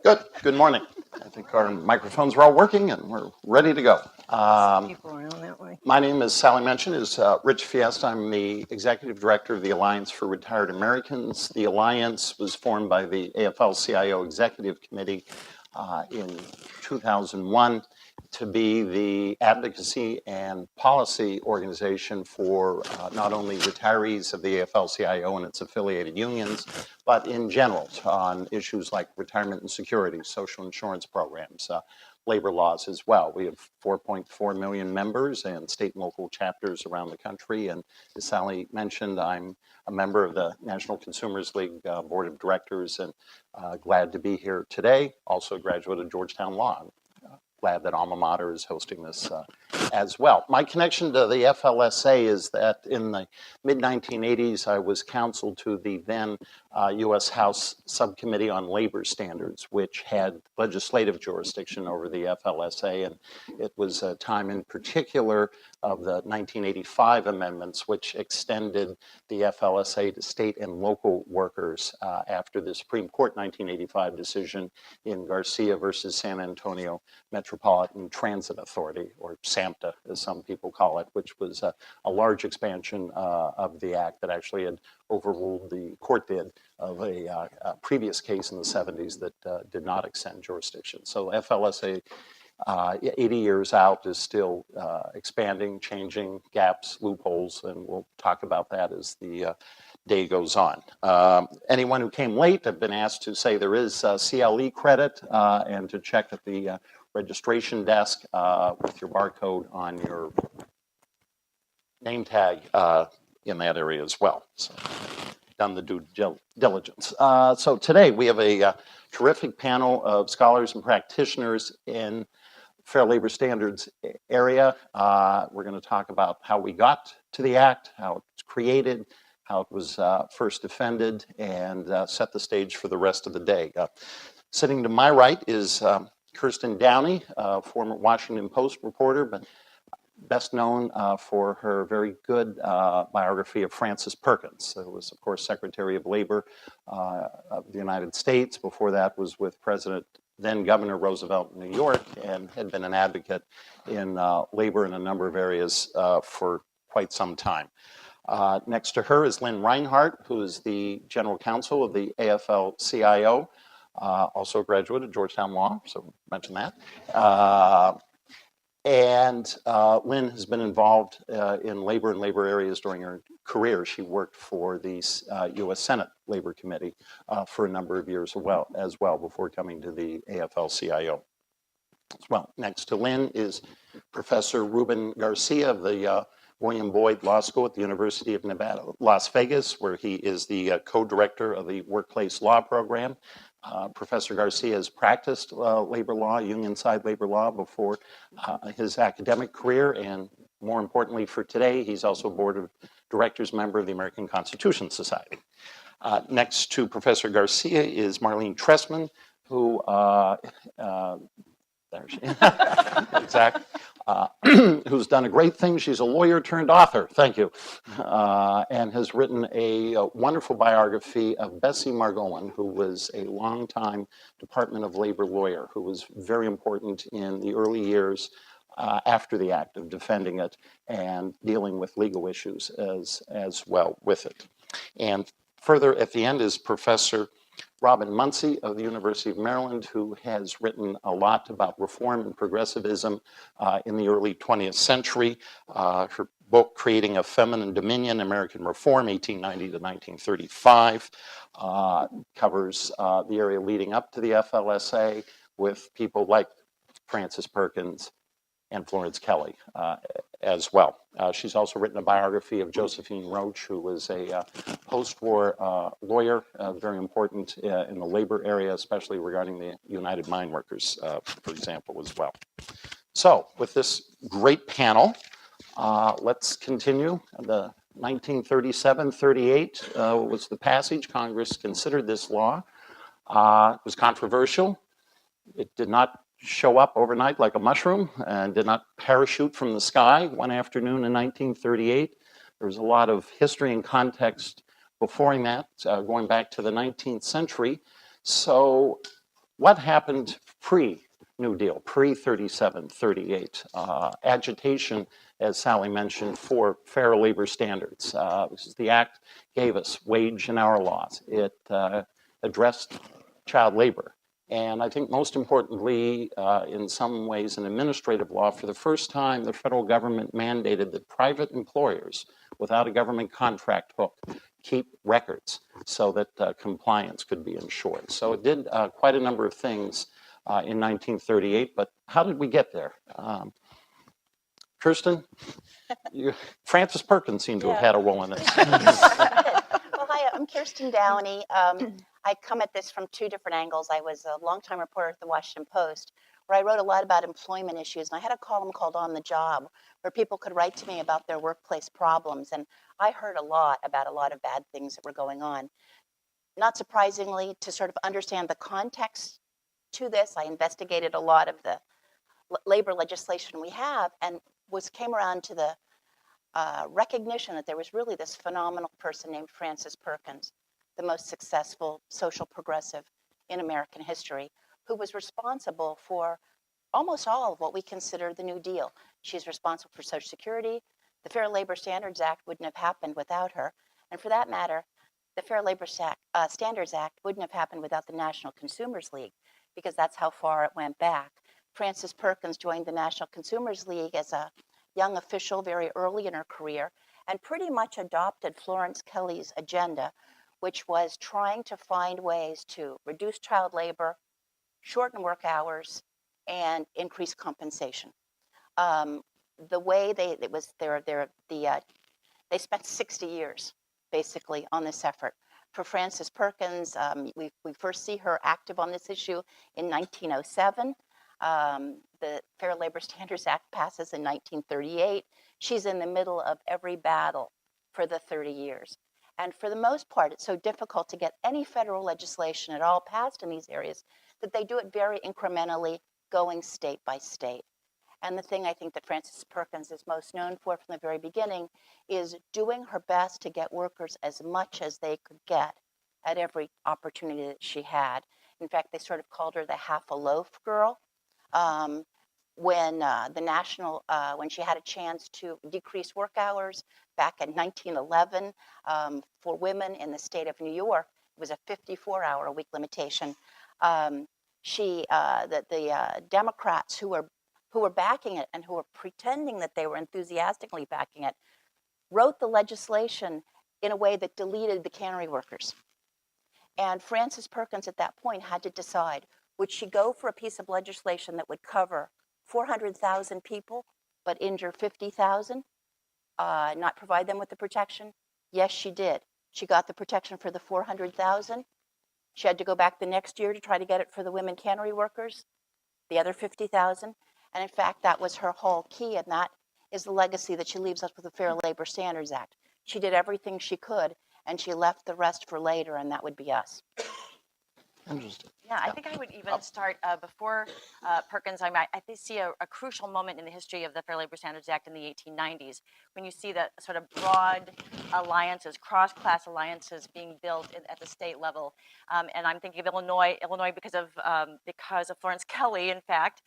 Good morning. I think our microphones are all working and we're ready to go. People around that way. My name, as Sally mentioned, is Rich Fiesta. I'm the Executive Director of the Alliance for Retired Americans. The Alliance was formed by the AFL-CIO Executive Committee in 2001 to be the advocacy and policy organization for not only retirees of the AFL-CIO and its affiliated unions, but in general on issues like retirement and security, social insurance programs, labor laws as well. We have 4.4 million members and state and local chapters around the country. And as Sally mentioned, I'm a member of the National Consumers League Board of Directors and glad to be here today. Also a graduate of Georgetown Law. Glad that Alma Mater is hosting this as well. My connection to the FLSA is that in the mid-1980s, I was counsel to the then U.S. House Subcommittee on Labor Standards, which had legislative jurisdiction over the FLSA, and it was a time in particular of the 1985 amendments, which extended the FLSA to state and local workers after the Supreme Court 1985 decision in Garcia versus San Antonio Metropolitan Transit Authority, or SAMTA, as some people call it, which was a large expansion of the act that actually had overruled, the court did, of a previous case in the 70s that did not extend jurisdiction. So FLSA 80 years out is still expanding, changing, gaps, loopholes, and we'll talk about that as the day goes on. Anyone who came late, I've been asked to say there is CLE credit and to check at the registration desk with your barcode on your name tag in that area as well. So done the due diligence. So today we have a terrific panel of scholars and practitioners in Fair Labor Standards area. We're going to talk about how we got to the Act, how it's created, how it was first defended, and set the stage for the rest of the day. Sitting to my right is Kirsten Downey, former Washington Post reporter, but best known for her very good biography of Frances Perkins, who was, of course, Secretary of Labor of the United States. Before that was with then Governor Roosevelt in New York, and had been an advocate in labor in a number of areas for quite some time. Next to her is Lynne Reinhart, who is the General Counsel of the AFL-CIO, also a graduate of Georgetown Law, so mention that. And Lynne has been involved in labor and labor areas during her career. She worked for the U.S. Senate Labor Committee for a number of years as well before coming to the AFL-CIO. Well, next to Lynne is Professor Ruben Garcia of the William Boyd Law School at the University of Nevada, Las Vegas, where he is the co-director of the Workplace Law Program. Professor Garcia has practiced labor law, union-side labor law, before his academic career, and more importantly for today, he's also a Board of Directors member of the American Constitution Society. Next to Professor Garcia is Marlene Tressman, who, there she is, exactly, who's done a great thing. She's a lawyer turned author, thank you, and has written a wonderful biography of Bessie Margolin, who was a longtime Department of Labor lawyer, who was very important in the early years after the act of defending it and dealing with legal issues as well with it. And further at the end is Professor Robin Muncy of the University of Maryland, who has written a lot about reform and progressivism in the early 20th century. Her book, Creating a Feminine Dominion, American Reform, 1890 to 1935, covers the area leading up to the FLSA with people like Frances Perkins and Florence Kelley as well. She's also written a biography of Josephine Roach, who was a post-war lawyer, very important in the labor area, especially regarding the United Mine Workers, for example, as well. So with this great panel, let's continue. The 1937-38 was the passage. Congress considered this law. It was controversial. It did not show up overnight like a mushroom and did not parachute from the sky one afternoon in 1938. There was a lot of history and context before that, going back to the 19th century. So what happened pre-New Deal, pre-37, 38? Agitation, as Sally mentioned, for fair labor standards. The act gave us wage and hour laws. It addressed child labor. And I think most importantly, in some ways, an administrative law, for the first time, the federal government mandated that private employers, without a government contract hook, keep records so that compliance could be ensured. So it did quite a number of things in 1938, but how did we get there? Kirsten, Frances Perkins seemed to have had a role in this. Well, hi, I'm Kirsten Downey. I come at this from two different angles. I was a longtime reporter at the Washington Post, where I wrote a lot about employment issues, and I had a column called On the Job, where people could write to me about their workplace problems, and I heard a lot about a lot of bad things that were going on. Not surprisingly, to sort of understand the context to this, I investigated a lot of the labor legislation we have, and came around to the recognition that there was really this phenomenal person named Frances Perkins, the most successful social progressive in American history, who was responsible for almost all of what we consider the New Deal. She's responsible for Social Security. The Fair Labor Standards Act wouldn't have happened without her. And for that matter, the Fair Labor Standards Act wouldn't have happened without the National Consumers League, because that's how far it went back. Frances Perkins joined the National Consumers League as a young official very early in her career, and pretty much adopted Florence Kelley's agenda, which was trying to find ways to reduce child labor, shorten work hours, and increase compensation. The way they spent 60 years basically on this effort. For Frances Perkins, we first see her active on this issue in 1907. The Fair Labor Standards Act passes in 1938. She's in the middle of every battle for the 30 years. And for the most part, it's so difficult to get any federal legislation at all passed in these areas that they do it very incrementally, going state by state. And the thing I think that Frances Perkins is most known for from the very beginning is doing her best to get workers as much as they could get at every opportunity that she had. In fact, they sort of called her the half a loaf girl. When she had a chance to decrease work hours back in 1911 for women in the state of New York, it was a 54-hour-a-week limitation. The Democrats who were backing it and who were pretending that they were enthusiastically backing it wrote the legislation in a way that deleted the cannery workers. And Frances Perkins at that point had to decide, would she go for a piece of legislation that would cover 400,000 people but injure 50,000, not provide them with the protection? Yes, she did. She got the protection for the 400,000. She had to go back the next year to try to get it for the women cannery workers, the other 50,000. And in fact, that was her whole key, and that is the legacy that she leaves us with the Fair Labor Standards Act. She did everything she could, and she left the rest for later, and that would be us. Interesting. Yeah, I think I would even start before Perkins. I see a crucial moment in the history of the Fair Labor Standards Act in the 1890s, when you see that sort of broad alliances, cross-class alliances being built at the state level. And I'm thinking of Illinois because of Florence Kelley, in fact,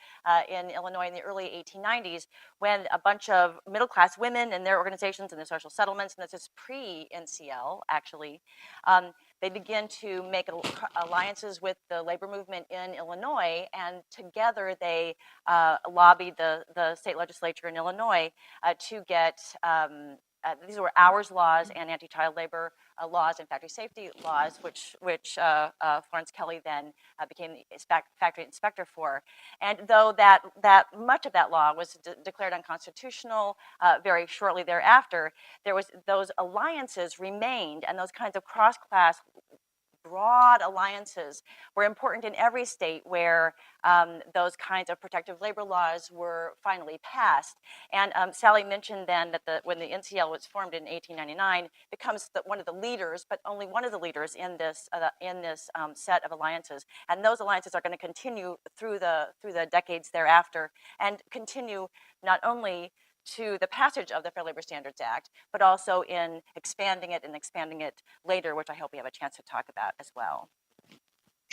in Illinois in the early 1890s, when a bunch of middle-class women and their organizations and their social settlements, and this is pre-NCL, actually, they begin to make alliances with the labor movement in Illinois, and together they lobbied the state legislature in Illinois to get, these were hours laws and anti-child labor laws and factory safety laws, which Florence Kelley then became the factory inspector for. And though that much of that law was declared unconstitutional very shortly thereafter, those alliances remained, and those kinds of cross-class broad alliances were important in every state where those kinds of protective labor laws were finally passed. And Sally mentioned then that when the NCL was formed in 1899, becomes one of the leaders, but only one of the leaders in this set of alliances. And those alliances are going to continue through the decades thereafter, and continue not only to the passage of the Fair Labor Standards Act, but also in expanding it later, which I hope we have a chance to talk about as well.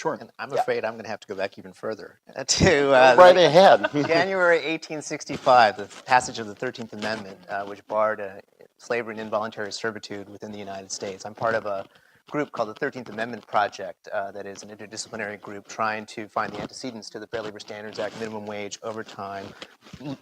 Sure. And I'm Yeah. afraid I'm going to have to go back even further to Right ahead. January 1865, the passage of the 13th Amendment, which barred slavery and involuntary servitude within the United States. I'm part of a group called the 13th Amendment Project that is an interdisciplinary group trying to find the antecedents to the Fair Labor Standards Act, minimum wage, overtime,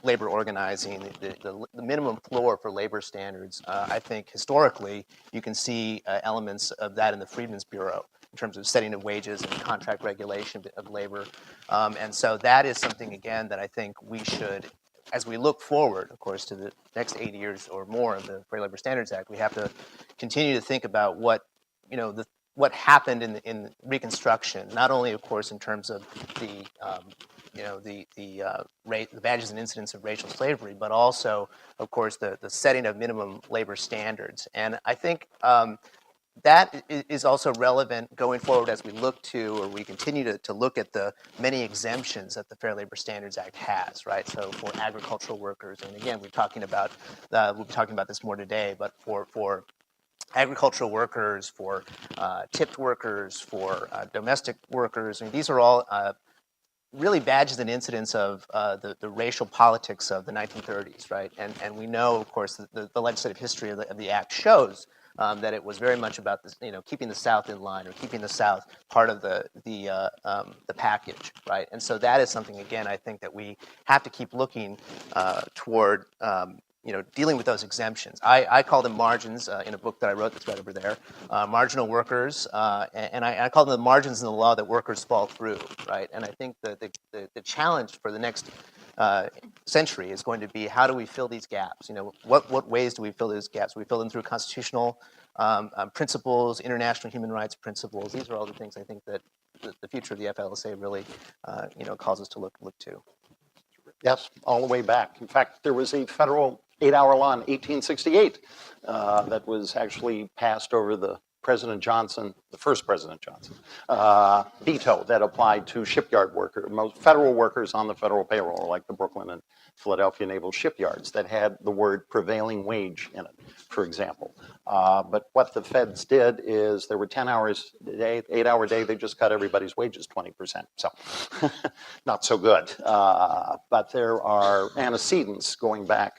labor organizing, the minimum floor for labor standards. I think historically you can see elements of that in the Freedmen's Bureau in terms of setting of wages and contract regulation of labor. And so that is something, again, that I think we should, as we look forward, of course, to the next 80 years or more of the Fair Labor Standards Act, we have to continue to think about what, what happened in Reconstruction, not only, of course, in terms of the the badges and incidents of racial slavery, but also, of course, the setting of minimum labor standards. And I think that is also relevant going forward as we look to, or we continue to look at the many exemptions that the Fair Labor Standards Act has, right? So for agricultural workers, and again, we'll be talking about this more today, but for agricultural workers, for tipped workers, for domestic workers, I mean, these are all really badges and incidents of the racial politics of the 1930s, right? And we know, of course, the legislative history of the Act shows that it was very much about this, keeping the South in line, or keeping the South part of the package, right? And so that is something, again, I think that we have to keep looking toward. Dealing with those exemptions. I call them margins in a book that I wrote that's right over there, marginal workers, and I call them the margins in the law that workers fall through, right? And I think the challenge for the next century is going to be, how do we fill these gaps? What ways do we fill those gaps? We fill them through constitutional principles, international human rights principles. These are all the things I think that the future of the FLSA really, calls us to look to. Yes, all the way back. In fact, there was a federal 8-hour law in 1868 that was actually passed over the President Johnson, the first President Johnson, veto that applied to shipyard workers, most federal workers on the federal payroll, like the Brooklyn and Philadelphia naval shipyards, that had the word prevailing wage in it, for example. But what the feds did is there were 10 hours a day, 8-hour day, they just cut everybody's wages 20%. So not so good. But there are antecedents going back,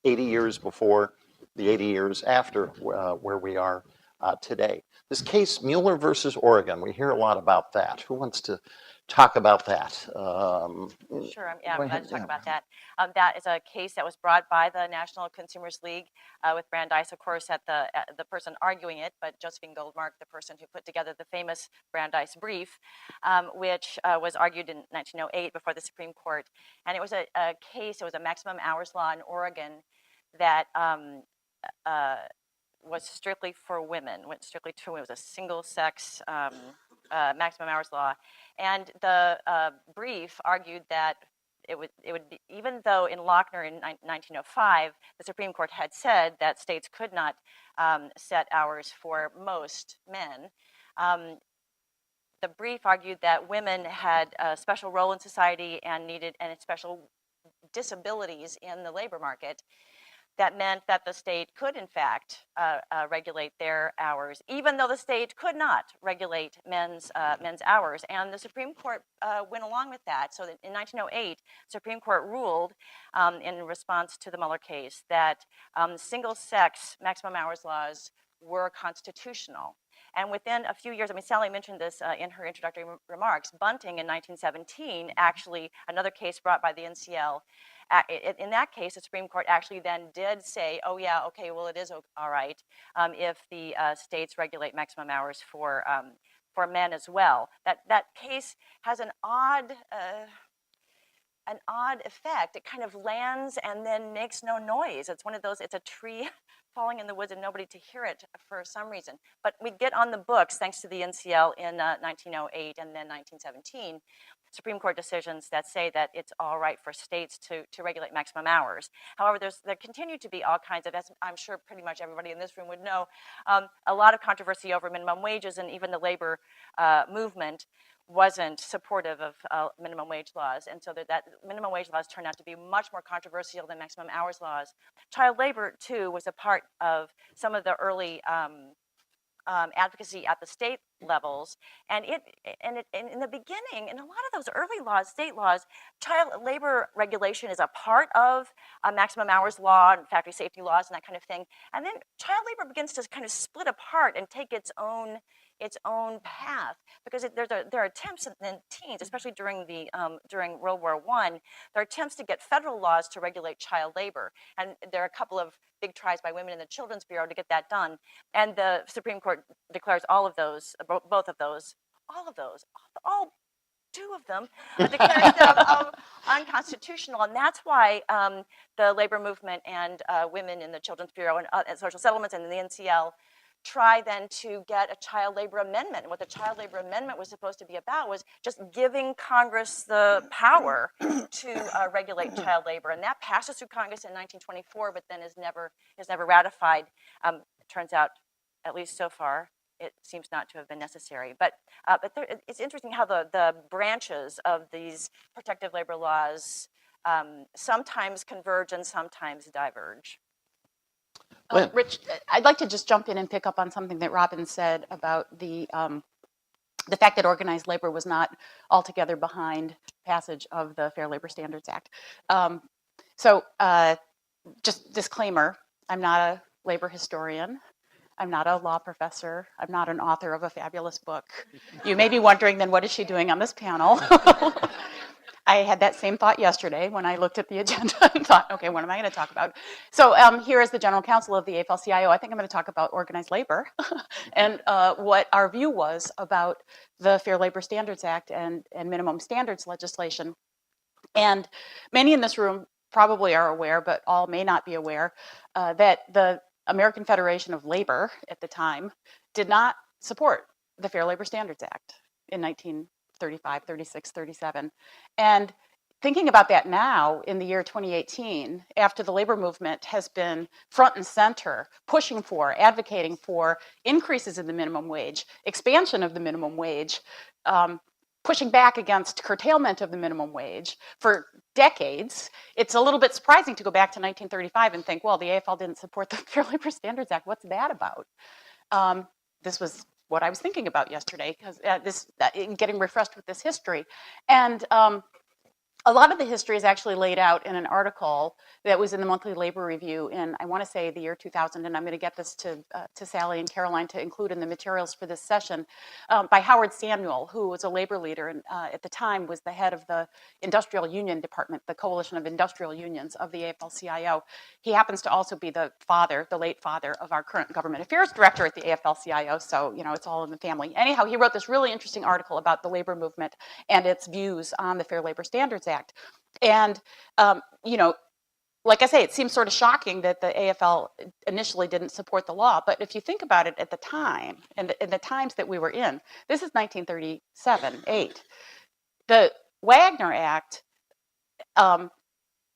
80 years before, the 80 years after where we are today. This case, Mueller versus Oregon, we hear a lot about that. Who wants to talk about that? Sure, I'm glad to talk about that. That is a case that was brought by the National Consumers League with Brandeis, of course, at the person arguing it, but Josephine Goldmark, the person who put together the famous Brandeis brief, which was argued in 1908 before the Supreme Court. And it was a case, it was a maximum hours law in Oregon that was strictly for women, went strictly to women. It was a single-sex maximum hours law. And the brief argued that it would be, even though in Lochner in 1905, the Supreme Court had said that states could not set hours for most men, the brief argued that women had a special role in society and special disabilities in the labor market. That meant that the state could, in fact, regulate their hours, even though the state could not regulate men's hours. And the Supreme Court went along with that. So that in 1908, the Supreme Court ruled, in response to the Mueller case, that single-sex maximum hours laws were constitutional. And within a few years, I mean, Sally mentioned this in her introductory remarks, Bunting in 1917, actually, another case brought by the NCL, in that case, the Supreme Court actually then did say, oh yeah, okay, well, it is all right if the states regulate maximum hours for men as well. That case has an odd effect. It kind of lands and then makes no noise. It's one of those, it's a tree falling in the woods and nobody to hear it for some reason. But we get on the books, thanks to the NCL in 1908 and then 1917, Supreme Court decisions that say that it's all right for states to regulate maximum hours. However, there continue to be all kinds of, as I'm sure pretty much everybody in this room would know, a lot of controversy over minimum wages, and even the labor movement wasn't supportive of minimum wage laws. And so that minimum wage laws turned out to be much more controversial than maximum hours laws. Child labor, too, was a part of some of the early advocacy at the state levels, and in the beginning, in a lot of those early laws, state laws, child labor regulation is a part of maximum hours law and factory safety laws and that kind of thing. And then child labor begins to kind of split apart and take its own path, because there are attempts in teens, especially during World War I, there are attempts to get federal laws to regulate child labor, and there are a couple of big tries by women in the Children's Bureau to get that done, and the Supreme Court declares all 2 of them, declares them unconstitutional, and that's why the labor movement and women in the Children's Bureau and social settlements and the NCL try then to get a child labor amendment. And what the child labor amendment was supposed to be about was just giving Congress the power to regulate child labor, and that passes through Congress in 1924, but then is never ratified. Turns out, at least so far, it seems not to have been necessary. But it's interesting how the branches of these protective labor laws sometimes converge and sometimes diverge. Lynn. Rich, I'd like to just jump in and pick up on something that Robin said about the fact that organized labor was not altogether behind passage of the Fair Labor Standards Act. Just disclaimer, I'm not a labor historian. I'm not a law professor. I'm not an author of a fabulous book. You may be wondering, then, what is she doing on this panel? I had that same thought yesterday when I looked at the agenda and thought, okay, what am I going to talk about? So here is the general counsel of the AFL-CIO. I think I'm going to talk about organized labor and what our view was about the Fair Labor Standards Act and minimum standards legislation. And many in this room probably are aware, but all may not be aware, that the American Federation of Labor at the time did not support the Fair Labor Standards Act in 1935, 36, 37. And thinking about that now in the year 2018, after the labor movement has been front and center, pushing for, advocating for increases in the minimum wage, expansion of the minimum wage, pushing back against curtailment of the minimum wage for decades, it's a little bit surprising to go back to 1935 and think, well, the AFL didn't support the Fair Labor Standards Act. What's that about? This was what I was thinking about yesterday, because getting refreshed with this history. And a lot of the history is actually laid out in an article that was in the Monthly Labor Review in, I want to say, the year 2000, and I'm going to get this to Sally and Caroline to include in the materials for this session, by Howard Samuel, who was a labor leader and at the time was the head of the Industrial Union Department, the Coalition of Industrial Unions of the AFL-CIO. He happens to also be the late father of our current government affairs director at the AFL-CIO, so, it's all in the family. Anyhow, he wrote this really interesting article about the labor movement and its views on the Fair Labor Standards Act. And, like I say, it seems sort of shocking that the AFL initially didn't support the law. But if you think about it at the time, and the times that we were in, this is 1937, 8. The Wagner Act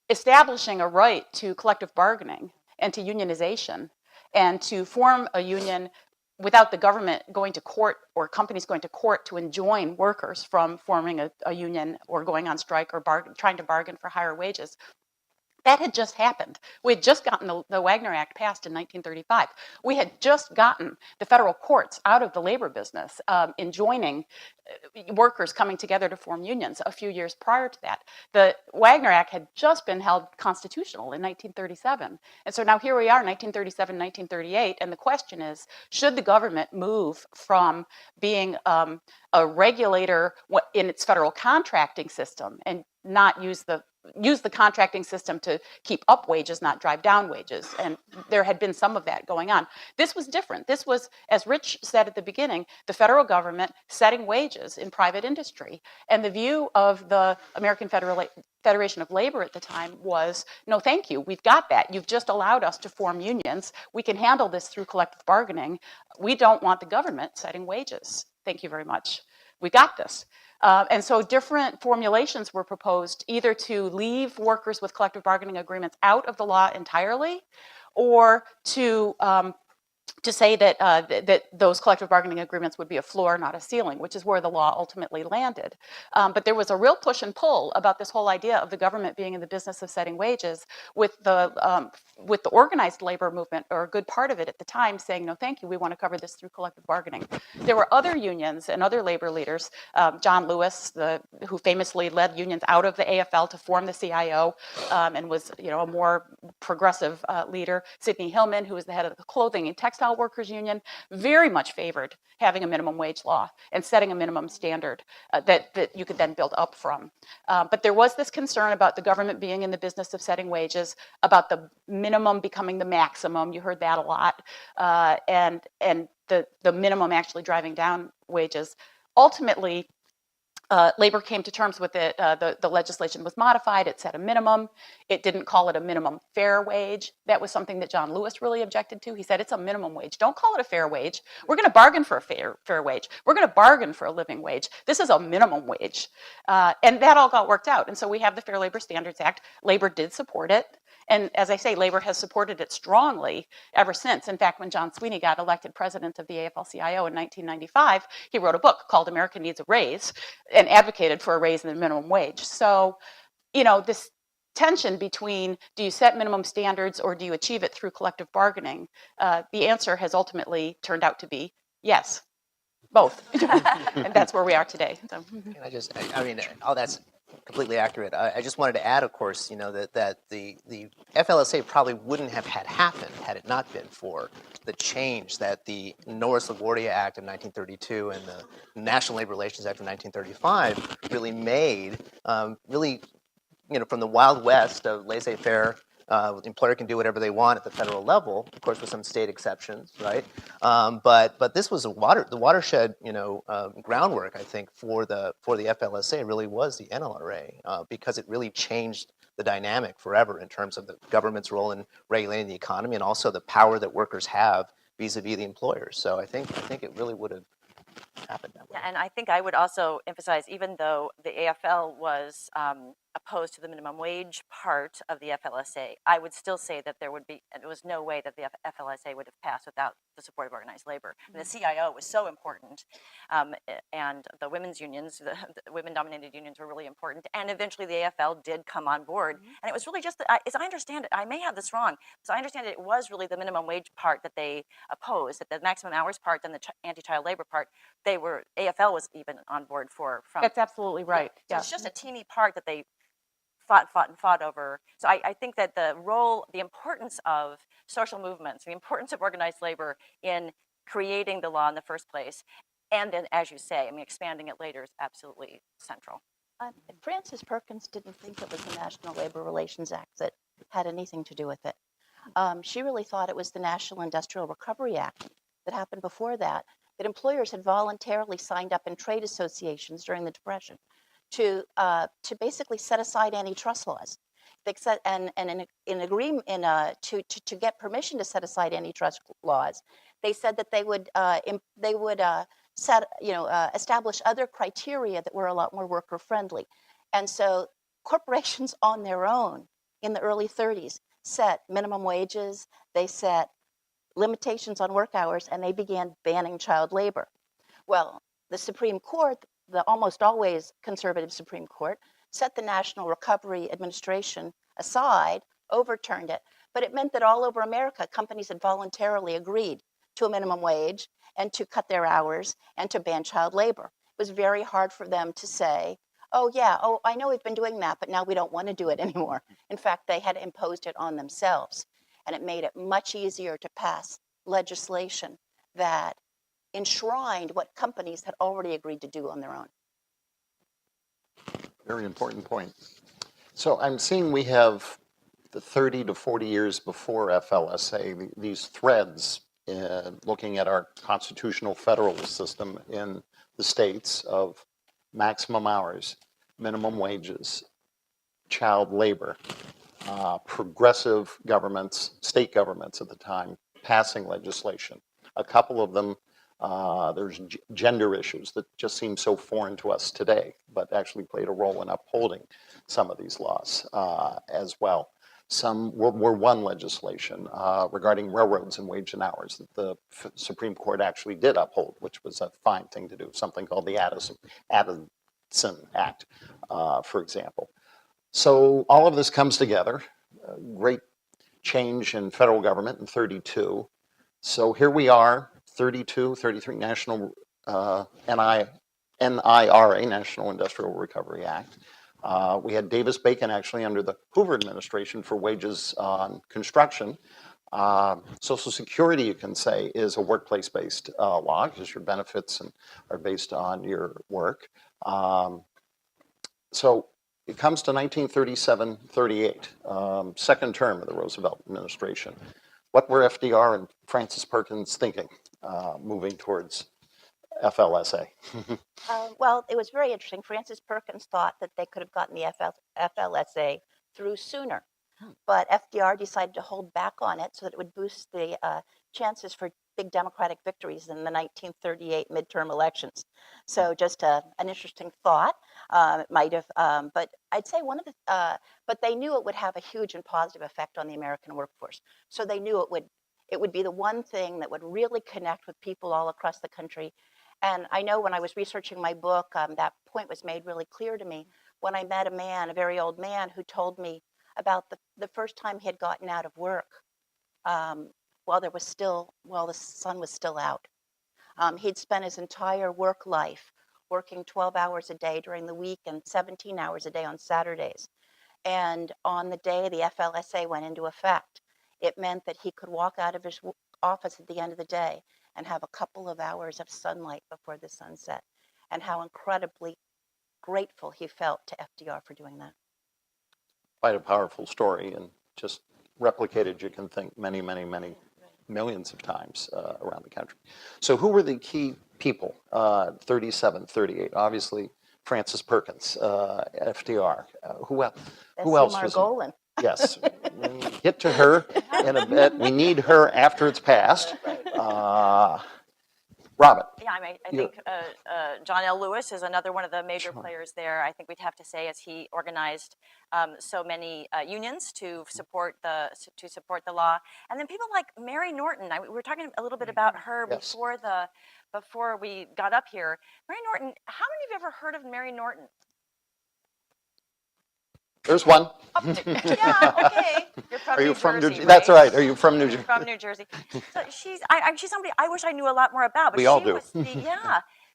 establishing a right to collective bargaining and to unionization and to form a union without the government going to court or companies going to court to enjoin workers from forming a union or going on strike or trying to bargain for higher wages. That had just happened. We had just gotten the Wagner Act passed in 1935. We had just gotten the federal courts out of the labor business, enjoining workers coming together to form unions a few years prior to that. The Wagner Act had just been held constitutional in 1937. And so now here we are, 1937, 1938, and the question is, should the government move from being a regulator in its federal contracting system and not use the contracting system to keep up wages, not drive down wages? And there had been some of that going on. This was different. This was, as Rich said at the beginning, the federal government setting wages in private industry. And the view of the American Federation of Labor at the time was, no, thank you. We've got that. You've just allowed us to form unions. We can handle this through collective bargaining. We don't want the government setting wages. Thank you very much. We got this. And so different formulations were proposed, either to leave workers with collective bargaining agreements out of the law entirely, or to to say that, that those collective bargaining agreements would be a floor, not a ceiling, which is where the law ultimately landed. But there was a real push and pull about this whole idea of the government being in the business of setting wages, with the organized labor movement, or a good part of it at the time, saying, no, thank you, we want to cover this through collective bargaining. There were other unions and other labor leaders, John Lewis, who famously led unions out of the AFL to form the CIO, and was, a more progressive leader. Sidney Hillman, who was the head of the Clothing and Textile Workers Union, very much favored having a minimum wage law and setting a minimum standard that you could then build up from. But there was this concern about the government being in the business of setting wages, about the minimum becoming the maximum. You heard that a lot, and the minimum actually driving down wages. Ultimately, labor came to terms with it. The legislation was modified. It set a minimum. It didn't call it a minimum fair wage. That was something that John Lewis really objected to. He said, it's a minimum wage. Don't call it a fair wage. We're going to bargain for a fair wage. We're going to bargain for a living wage. This is a minimum wage. And that all got worked out. And so we have the Fair Labor Standards Act. Labor did support it. And as I say, labor has supported it strongly ever since. In fact, when John Sweeney got elected president of the AFL-CIO in 1995, he wrote a book called America Needs a Raise, and advocated for a raise in the minimum wage. So, this tension between, do you set minimum standards or do you achieve it through collective bargaining? The answer has ultimately turned out to be yes, both. And that's where we are today. So. And I mean, all that's completely accurate. I just wanted to add, of course, that the FLSA probably wouldn't have happened had it not been for the change that the Norris-LaGuardia Act of 1932 and the National Labor Relations Act of 1935 really made, from the Wild West of laissez-faire. The employer can do whatever they want at the federal level, of course, with some state exceptions, right? But this was the watershed, groundwork, I think, for the FLSA really was the NLRA, because it really changed the dynamic forever in terms of the government's role in regulating the economy, and also the power that workers have vis-a-vis the employers. So I think it really would have happened that way. Yeah, and I think I would also emphasize, even though the AFL was opposed to the minimum wage part of the FLSA, I would still say that there was no way that the FLSA would have passed without the support of organized labor. And the CIO was so important, and the women's unions, the women-dominated unions, were really important. And eventually, the AFL did come on board, and it was really just, as I understand it, I may have this wrong, so I understand it was really the minimum wage part that they opposed, that the maximum hours part, then the anti-child labor part. AFL was even on board for. That's absolutely right. So yeah. it's just a teeny part that they fought over. So I think that the importance of social movements, the importance of organized labor in creating the law in the first place, and then, as you say, expanding it later is absolutely central. Frances Perkins didn't think it was the National Labor Relations Act that had anything to do with it. She really thought it was the National Industrial Recovery Act that happened before that employers had voluntarily signed up in trade associations during the Depression to basically set aside antitrust laws. They set, and in agreement to get permission to set aside antitrust laws, they said that they would establish other criteria that were a lot more worker friendly. And so corporations on their own in the early 30s set minimum wages, they set limitations on work hours, and they began banning child labor. Well, the Supreme Court, the almost always conservative Supreme Court, set the National Recovery Administration aside, overturned it, but it meant that all over America, companies had voluntarily agreed to a minimum wage and to cut their hours and to ban child labor. It was very hard for them to say, I know we've been doing that, but now we don't want to do it anymore. In fact, they had imposed it on themselves. And it made it much easier to pass legislation that enshrined what companies had already agreed to do on their own. Very important point. So I'm seeing we have the 30 to 40 years before FLSA, these threads looking at our constitutional federal system in the states of maximum hours, minimum wages, child labor, progressive governments, state governments at the time, passing legislation. A couple of them, there's gender issues that just seem so foreign to us today, but actually played a role in upholding some of these laws as well. some World War I legislation regarding railroads and wage and hours that the Supreme Court actually did uphold, which was a fine thing to do, something called the Addison Act, for example. So all of this comes together, great change in federal government in 32. So here we are, 33 National NIRA, National Industrial Recovery Act. We had Davis-Bacon actually under the Hoover administration for wages on construction. Social Security, you can say, is a workplace-based law because your benefits are based on your work. So it comes to 1937-38, second term of the Roosevelt administration. What were FDR and Francis Perkins thinking moving towards FLSA? Well, it was very interesting. Francis Perkins thought that they could have gotten the FLSA through sooner, but FDR decided to hold back on it so that it would boost the chances for big Democratic victories in the 1938 midterm elections. So just an interesting thought. It might have, but I'd say but they knew it would have a huge and positive effect on the American workforce. So they knew it would be the one thing that would really connect with people all across the country. And I know when I was researching my book, that point was made really clear to me when I met a very old man, who told me about the first time he had gotten out of work while the sun was still out. He'd spent his entire work life working 12 hours a day during the week and 17 hours a day on Saturdays. And on the day the FLSA went into effect, it meant that he could walk out of his office at the end of the day and have a couple of hours of sunlight before the sunset, and how incredibly grateful he felt to FDR for doing that. Quite a powerful story, and just replicated, you can think, many, many, many millions of times around the country. So who were the key people, 37, 38? Obviously, Francis Perkins, FDR. Who else was Margolin. Yes, we'll get to her in a bit. We need her after it's passed. Robin. Yeah, I think John L. Lewis is another one of the major players there. I think we'd have to say, as he organized so many unions to support the law, and then people like Mary Norton. We were talking a little bit about her before we got up here. Mary Norton. How many of you ever heard of Mary Norton? There's one. Yeah, okay. You're from New Jersey, right? That's right. Are you from New Jersey? From New Jersey. So she's somebody I wish I knew a lot more about. But we all do.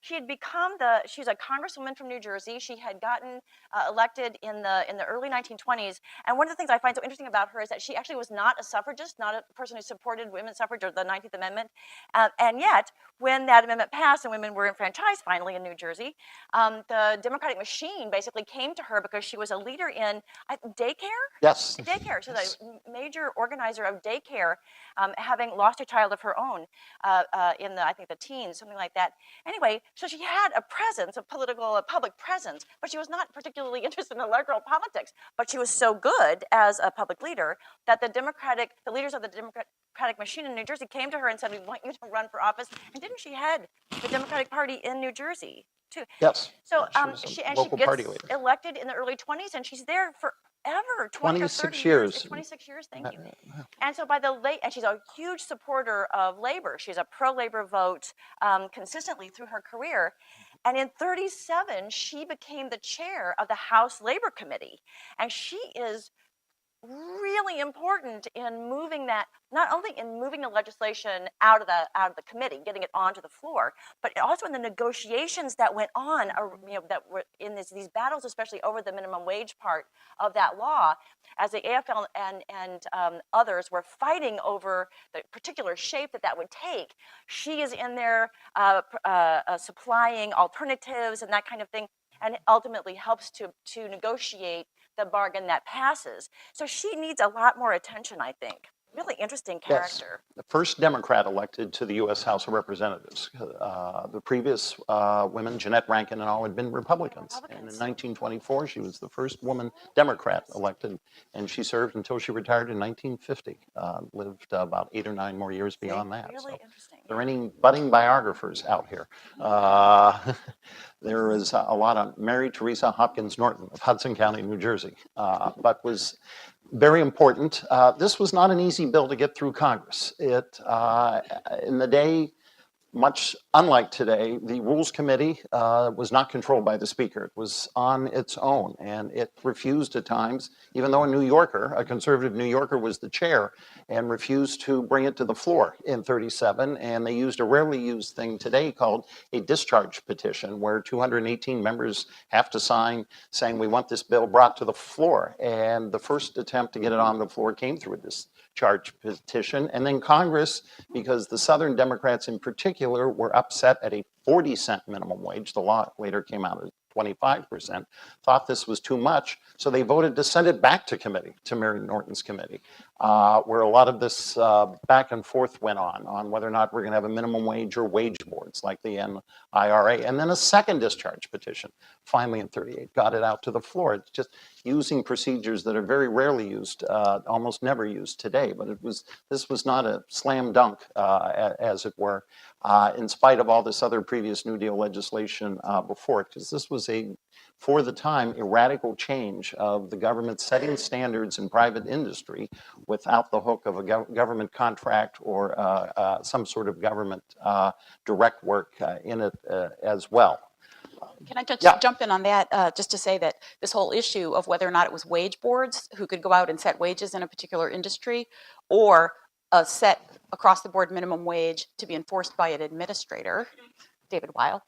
She had become she's a congresswoman from New Jersey. She had gotten elected in the early 1920s. And one of the things I find so interesting about her is that she actually was not a suffragist, not a person who supported women's suffrage or the 19th Amendment. And yet, when that amendment passed and women were enfranchised finally in New Jersey, the Democratic machine basically came to her because she was a leader in daycare? Yes. Daycare. So the major organizer of daycare, having lost a child of her own in I think the teens, something like that. Anyway, so she had a presence, a public presence, but she was not particularly interested in electoral politics. But she was so good as a public leader that the leaders of the Democratic machine in New Jersey came to her and said, "We want you to run for office." And didn't she head the Democratic Party in New Jersey too? Yes. So she gets elected in the early 20s, and she's there forever, 26 years. 26 years, thank you. And so and she's a huge supporter of labor. She's a pro-labor vote consistently through her career. And in 37, she became the chair of the House Labor Committee. And she is really important in moving that, not only in moving the legislation out of the committee, getting it onto the floor, but also in the negotiations that went on, that were in these battles, especially over the minimum wage part of that law, as the AFL and others were fighting over the particular shape that would take. She is in there supplying alternatives and that kind of thing, and ultimately helps to negotiate the bargain that passes. So she needs a lot more attention, I think. Really interesting character. Yes. The first Democrat elected to the U.S. House of Representatives. The previous women, Jeanette Rankin and all, had been Republicans. And in 1924, she was the first woman Democrat elected, and she served until she retired in 1950. Lived about 8 or 9 more years beyond that. Really so interesting. Are there any budding biographers out here? There is a lot of Mary Teresa Hopkins Norton of Hudson County, New Jersey, but was very important. This was not an easy bill to get through Congress. In the day, much unlike today, the Rules Committee was not controlled by the Speaker. It was on its own, and it refused at times, even though a New Yorker, a conservative New Yorker, was the chair, and refused to bring it to the floor in 37. And they used a rarely used thing today called a discharge petition, where 218 members have to sign saying we want this bill brought to the floor. And the first attempt to get it on the floor came through this discharge petition. And then Congress, because the Southern Democrats in particular were upset at a 40-cent minimum wage, the law later came out at 25%, thought this was too much, so they voted to send it back to committee, to Mary Norton's committee, where a lot of this back and forth went on whether or not we're going to have a minimum wage or wage boards like the NIRA. And then a second discharge petition, finally in 38, got it out to the floor. It's just using procedures that are very rarely used, almost never used today. But this was not a slam dunk, as it were, in spite of all this other previous New Deal legislation before it, because this was for the time, a radical change of the government setting standards in private industry without the hook of a government contract or some sort of government direct work in it as well. Can I just Yeah. jump in on that, just to say that this whole issue of whether or not it was wage boards who could go out and set wages in a particular industry, or a set across the board minimum wage to be enforced by an administrator, David Weil,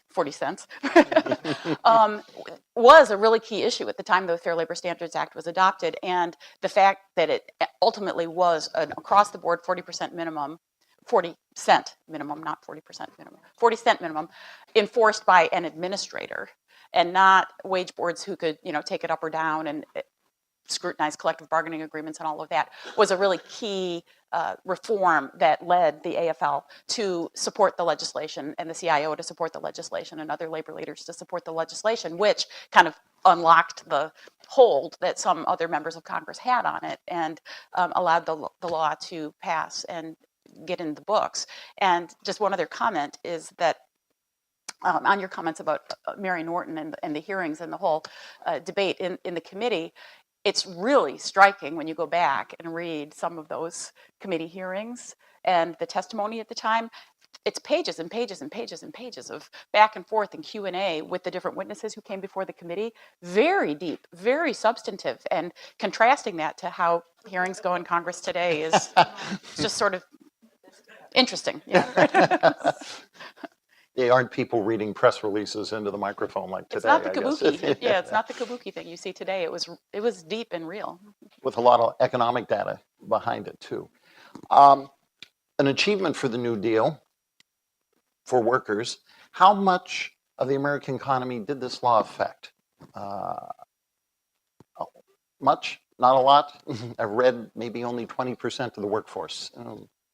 40 cents, was a really key issue at the time the Fair Labor Standards Act was adopted. And the fact that it ultimately was an across the board 40% minimum, 40 cent minimum, not 40% minimum, 40 cent minimum, enforced by an administrator and not wage boards who could, take it up or down and scrutinize collective bargaining agreements and all of that, was a really key reform that led the AFL to support the legislation and the CIO to support the legislation and other labor leaders to support the legislation, which kind of unlocked the hold that some other members of Congress had on it and allowed the law to pass and get in the books. And just one other comment is that on your comments about Mary Norton and the hearings and the whole debate in the committee, it's really striking when you go back and read some of those committee hearings and the testimony at the time. It's pages and pages and pages and pages of back and forth and Q&A with the different witnesses who came before the committee. Very deep, very substantive, and contrasting that to how hearings go in Congress today is just sort of interesting. Yeah. They aren't people reading press releases into the microphone like today. It's not the I guess. kabuki. Yeah, it's not the kabuki thing you see today. It was deep and real. With a lot of economic data behind it too. An achievement for the New Deal for workers. How much of the American economy did this law affect? Much? Not a lot? I've read maybe only 20% of the workforce.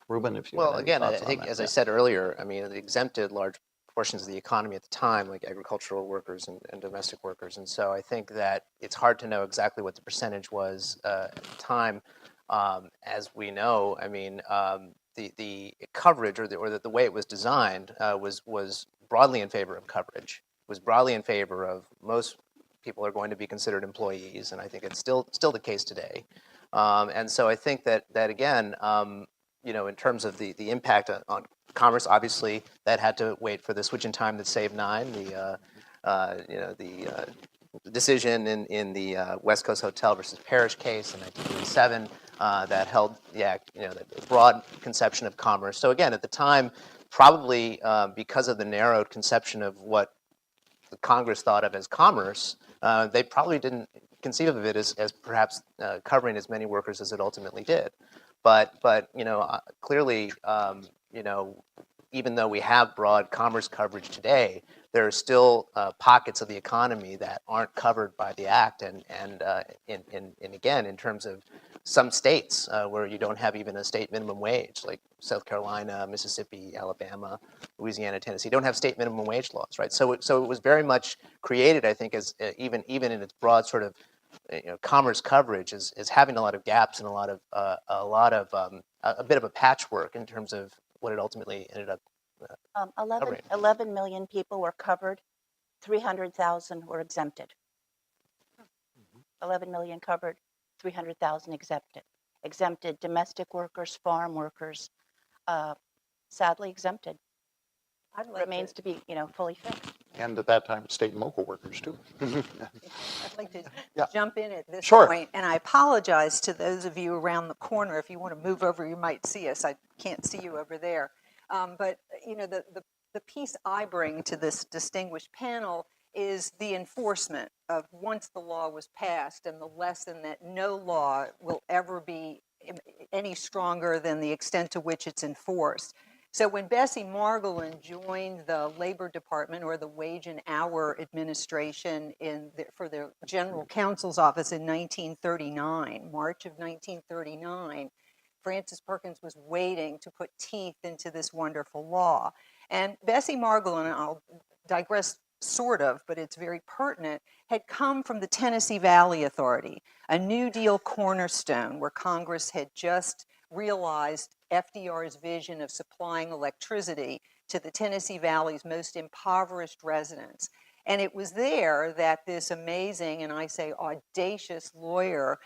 Ruben, if you Well, have any again, I thoughts on think, that. as I said earlier, I mean, it exempted large portions of the economy at the time, like agricultural workers and domestic workers. And so I think that it's hard to know exactly what the percentage was at the time. As we know, I mean, the coverage or the way it was designed was broadly in favor of coverage. Was broadly in favor of most people are going to be considered employees, and I think it's still the case today. And so I think that again, in terms of the impact on commerce, obviously that had to wait for the switch in time that saved 9. The decision in the West Coast Hotel versus Parish case in 1987 that held the act, the broad conception of commerce. So again, at the time, probably because of the narrowed conception of what the Congress thought of as commerce, they probably didn't conceive of it as perhaps covering as many workers as it ultimately did. But clearly, even though we have broad commerce coverage today, there are still pockets of the economy that aren't covered by the act, and again, in terms of some states where you don't have even a state minimum wage, like South Carolina, Mississippi, Alabama, Louisiana, Tennessee, don't have state minimum wage laws, right? So it was very much created, I think, as even in its broad sort of commerce coverage is having a lot of gaps and a bit of a patchwork in terms of what it ultimately ended up. 11 million people were covered, 300,000 were exempted. 11 million covered, 300,000 exempted domestic workers, farm workers, sadly exempted. I'd like Remains to be, fully fixed. And at that time, state and local workers too. I'd like to Yeah. jump in at this Sure. point, and I apologize to those of you around the corner. If you want to move over, you might see us. I can't see you over there. But the piece I bring to this distinguished panel is the enforcement of once the law was passed, and the lesson that no law will ever be any stronger than the extent to which it's enforced. So when Bessie Margolin joined the Labor Department, or the Wage and Hour Administration for the General Counsel's Office in 1939, March of 1939, Frances Perkins was waiting to put teeth into this wonderful law. And Bessie Margolin, I'll digress sort of, but it's very pertinent, had come from the Tennessee Valley Authority, a New Deal cornerstone where Congress had just realized FDR's vision of supplying electricity to the Tennessee Valley's most impoverished residents. And it was there that this amazing, and I say audacious lawyer,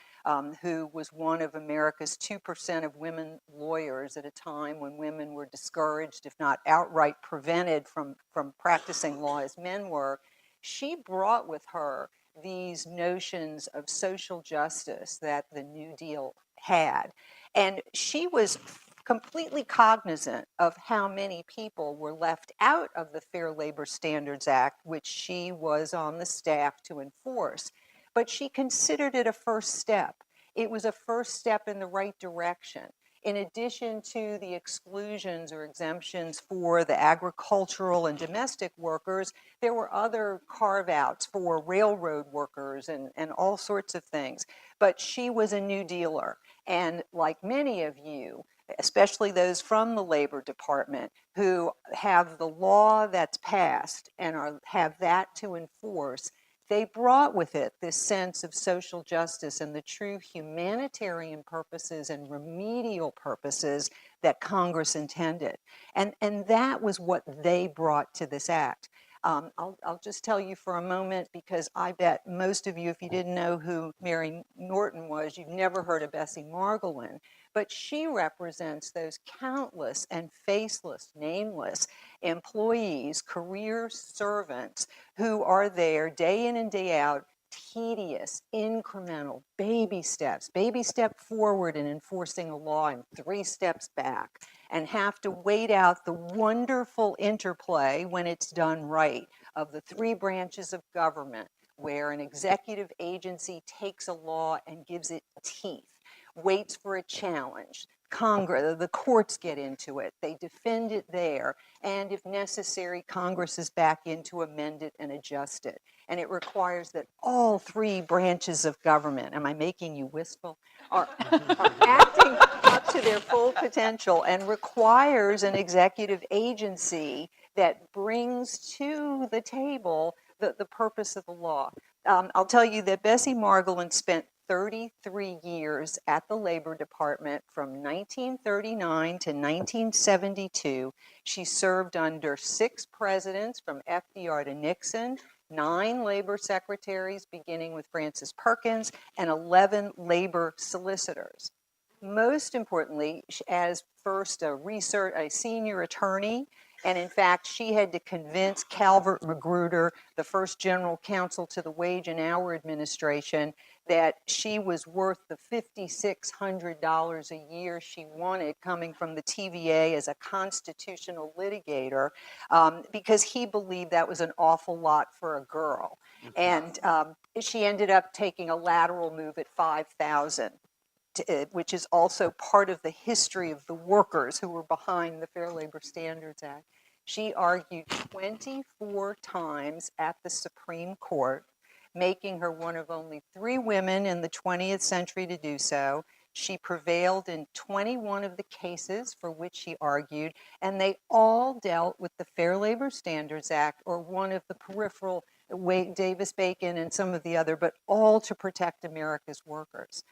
who was one of America's 2% of women lawyers at a time when women were discouraged, if not outright prevented from practicing law as men were, she brought with her these notions of social justice that the New Deal had. And she was completely cognizant of how many people were left out of the Fair Labor Standards Act, which she was on the staff to enforce. But she considered it a first step. It was a first step in the right direction. In addition to the exclusions or exemptions for the agricultural and domestic workers, there were other carve-outs for railroad workers and all sorts of things. But she was a New Dealer. And like many of you, especially those from the Labor Department who have the law that's passed and have that to enforce, they brought with it this sense of social justice and the true humanitarian purposes and remedial purposes that Congress intended. And that was what they brought to this act. I'll just tell you for a moment, because I bet most of you, if you didn't know who Mary Norton was, you've never heard of Bessie Margolin. But she represents those countless and faceless, nameless employees, career servants who are there day in and day out, tedious, incremental, baby step forward in enforcing a law and 3 steps back, and have to wait out the wonderful interplay when it's done right of the 3 branches of government, where an executive agency takes a law and gives it teeth, waits for a challenge. Congress, the courts get into it, they defend it there, and if necessary, Congress is back in to amend it and adjust it. And it requires that all 3 branches of government, am I making you wistful, are acting up to their full potential, and requires an executive agency that brings to the table the purpose of the law. I'll tell you that Bessie Margolin spent 33 years at the Labor Department from 1939 to 1972. She served under 6 presidents from FDR to Nixon, 9 labor secretaries, beginning with Frances Perkins, and 11 labor solicitors. Most importantly, as first a senior attorney, and in fact, she had to convince Calvert Magruder, the first general counsel to the Wage and Hour Administration, that she was worth the $5,600 a year she wanted coming from the TVA as a constitutional litigator, because he believed that was an awful lot for a girl. And she ended up taking a lateral move at $5,000. Which is also part of the history of the workers who were behind the Fair Labor Standards Act. She argued 24 times at the Supreme Court, making her one of only 3 women in the 20th century to do so. She prevailed in 21 of the cases for which she argued, and they all dealt with the Fair Labor Standards Act or one of the peripheral, Davis-Bacon and some of the other, but all to protect America's workers.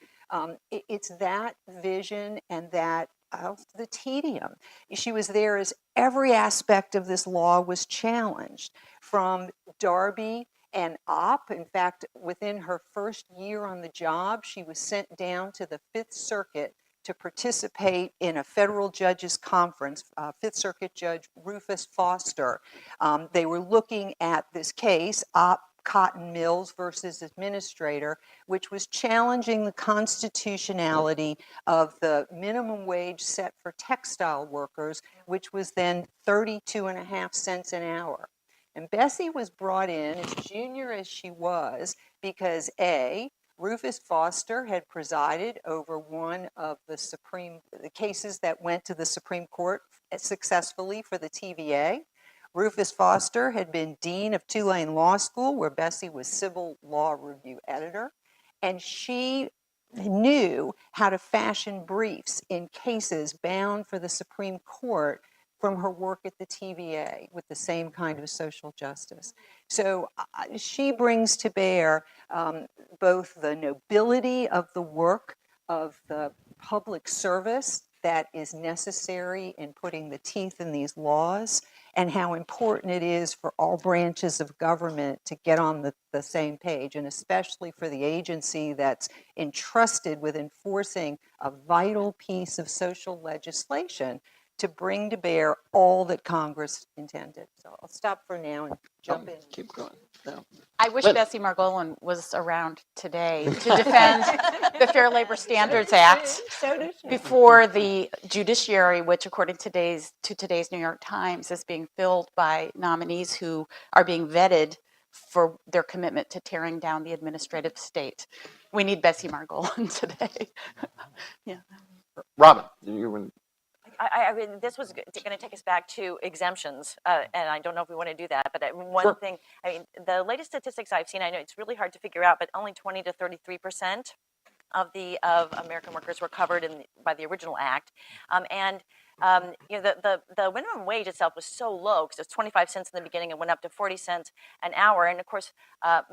It's that vision and that the tedium. She was there as every aspect of this law was challenged, from Darby And in fact, within her first year on the job, she was sent down to the Fifth Circuit to participate in a federal judges conference. Fifth Circuit Judge Rufus Foster. They were looking at this case, Cotton Mills versus Administrator, which was challenging the constitutionality of the minimum wage set for textile workers, which was then 32.5 cents an hour. And Bessie was brought in, as junior as she was, because A, Rufus Foster had presided over one of the cases that went to the Supreme Court successfully for the TVA. Rufus Foster had been dean of Tulane Law School, where Bessie was civil law review editor, and she knew how to fashion briefs in cases bound for the Supreme Court from her work at the TVA with the same kind of social justice. So she brings to bear both the nobility of the work of the public service that is necessary in putting the teeth in these laws, and how important it is for all branches of government to get on the same page, and especially for the agency that's entrusted with enforcing a vital piece of social legislation to bring to bear all that Congress intended. So I'll stop for now and jump in. Keep going. Yeah. I wish Lynne. Bessie Margolin was around today to defend the Fair Labor Standards Act before the judiciary, which according to today's New York Times is being filled by nominees who are being vetted for their commitment to tearing down the administrative state. We need Bessie Margolin today. Yeah. Robin, you were I mean, this was going to take us back to exemptions, and I don't know if we want to do that. But one Sure. thing, I mean, the latest statistics I've seen, I know it's really hard to figure out, but only 20 to 33% of American workers were covered by the original act, you know, the minimum wage itself was so low because it's 25 cents in the beginning and went up to 40 cents an hour, and of course,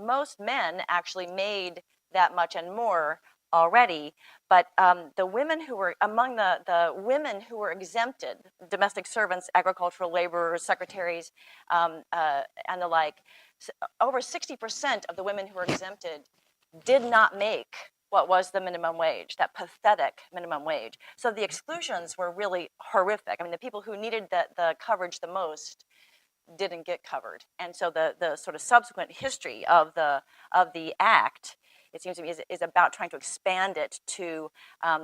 most men actually made that much and more already, but the women who were among the women who were exempted, domestic servants, agricultural laborers, secretaries, and the like, over 60% of the women who were exempted did not make what was the minimum wage, that pathetic minimum wage. So the exclusions were really horrific. I mean, the people who needed the coverage the most didn't get covered, and so the sort of subsequent history of the act, it seems to me, is about trying to expand it to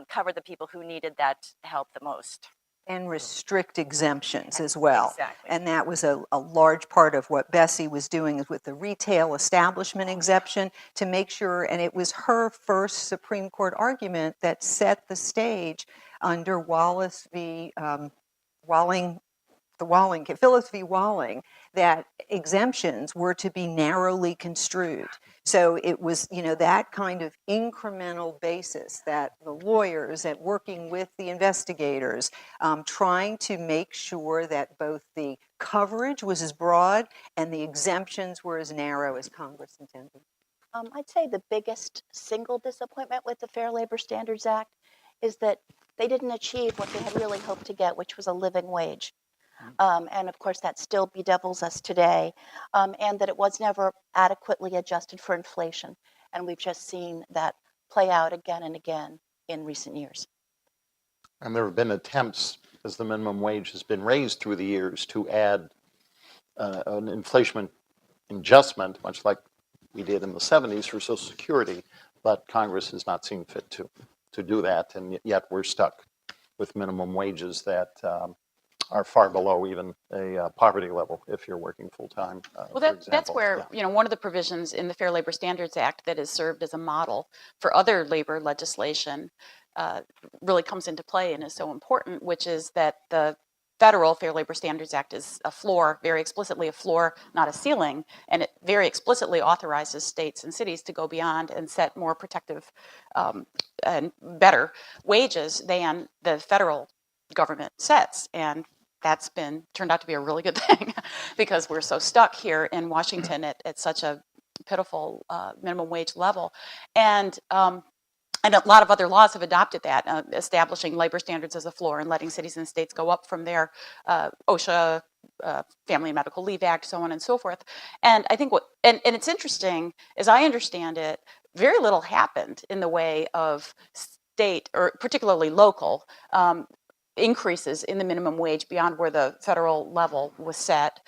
cover the people who needed that help the most. And restrict exemptions as well. Exactly. And that was a large part of what Bessie was doing with the retail establishment exemption to make sure, and it was her first Supreme Court argument that set the stage under Phillips v. Walling, that exemptions were to be narrowly construed. So it was, you know, that kind of incremental basis that the lawyers at working with the investigators, trying to make sure that both the coverage was as broad and the exemptions were as narrow as Congress intended. I'd say the biggest single disappointment with the Fair Labor Standards Act is that they didn't achieve what they had really hoped to get, which was a living wage. And of course, that still bedevils us today, and that it was never adequately adjusted for inflation. And we've just seen that play out again and again in recent years. And there have been attempts, as the minimum wage has been raised through the years, to add an inflation adjustment, much like we did in the 70s for Social Security, but Congress has not seen fit to do that, and yet we're stuck with minimum wages that are far below even a poverty level if you're working full-time, Well, that's where, you know, one of the provisions in the Fair Labor Standards Act that has served as a model for other labor legislation really comes into play and is so important, which is that the federal Fair Labor Standards Act is a floor, very explicitly a floor, not a ceiling, and it very explicitly authorizes states and cities to go beyond and set more protective and better wages than the federal government sets. And that's turned out to be a really good thing because we're so stuck here in Washington at such a pitiful minimum wage level. And a lot of other laws have adopted that, establishing labor standards as a floor and letting cities and states go up from there. OSHA, Family and Medical Leave Act, so on and so forth. And I think and it's interesting, as I understand it, very little happened in the way of state or particularly local increases in the minimum wage beyond where the federal level was set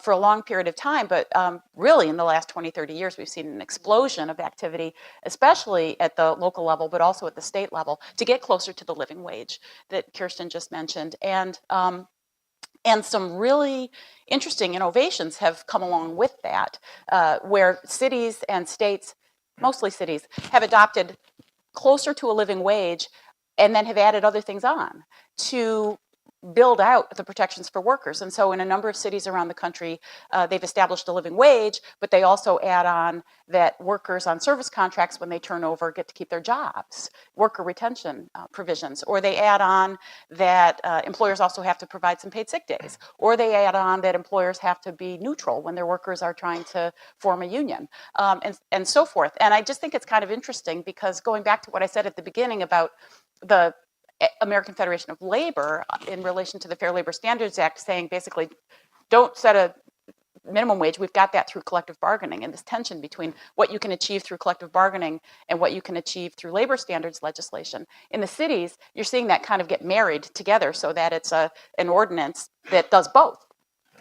for a long period of time. But really, in the last 20, 30 years, we've seen an explosion of activity, especially at the local level, but also at the state level, to get closer to the living wage that Kirsten just mentioned. And some really interesting innovations have come along with that, where cities and states, mostly cities, have adopted closer to a living wage and then have added other things on to build out the protections for workers. And so in a number of cities around the country, they've established a living wage, but they also add on that workers on service contracts, when they turn over, get to keep their jobs, worker retention provisions, or they add on that employers also have to provide some paid sick days, or they add on that employers have to be neutral when their workers are trying to form a union, and so forth. And I just think it's kind of interesting because, going back to what I said at the beginning about the American Federation of Labor in relation to the Fair Labor Standards Act, saying basically, don't set a minimum wage. We've got that through collective bargaining, and this tension between what you can achieve through collective bargaining and what you can achieve through labor standards legislation. In the cities, you're seeing that kind of get married together so that it's an ordinance that does both.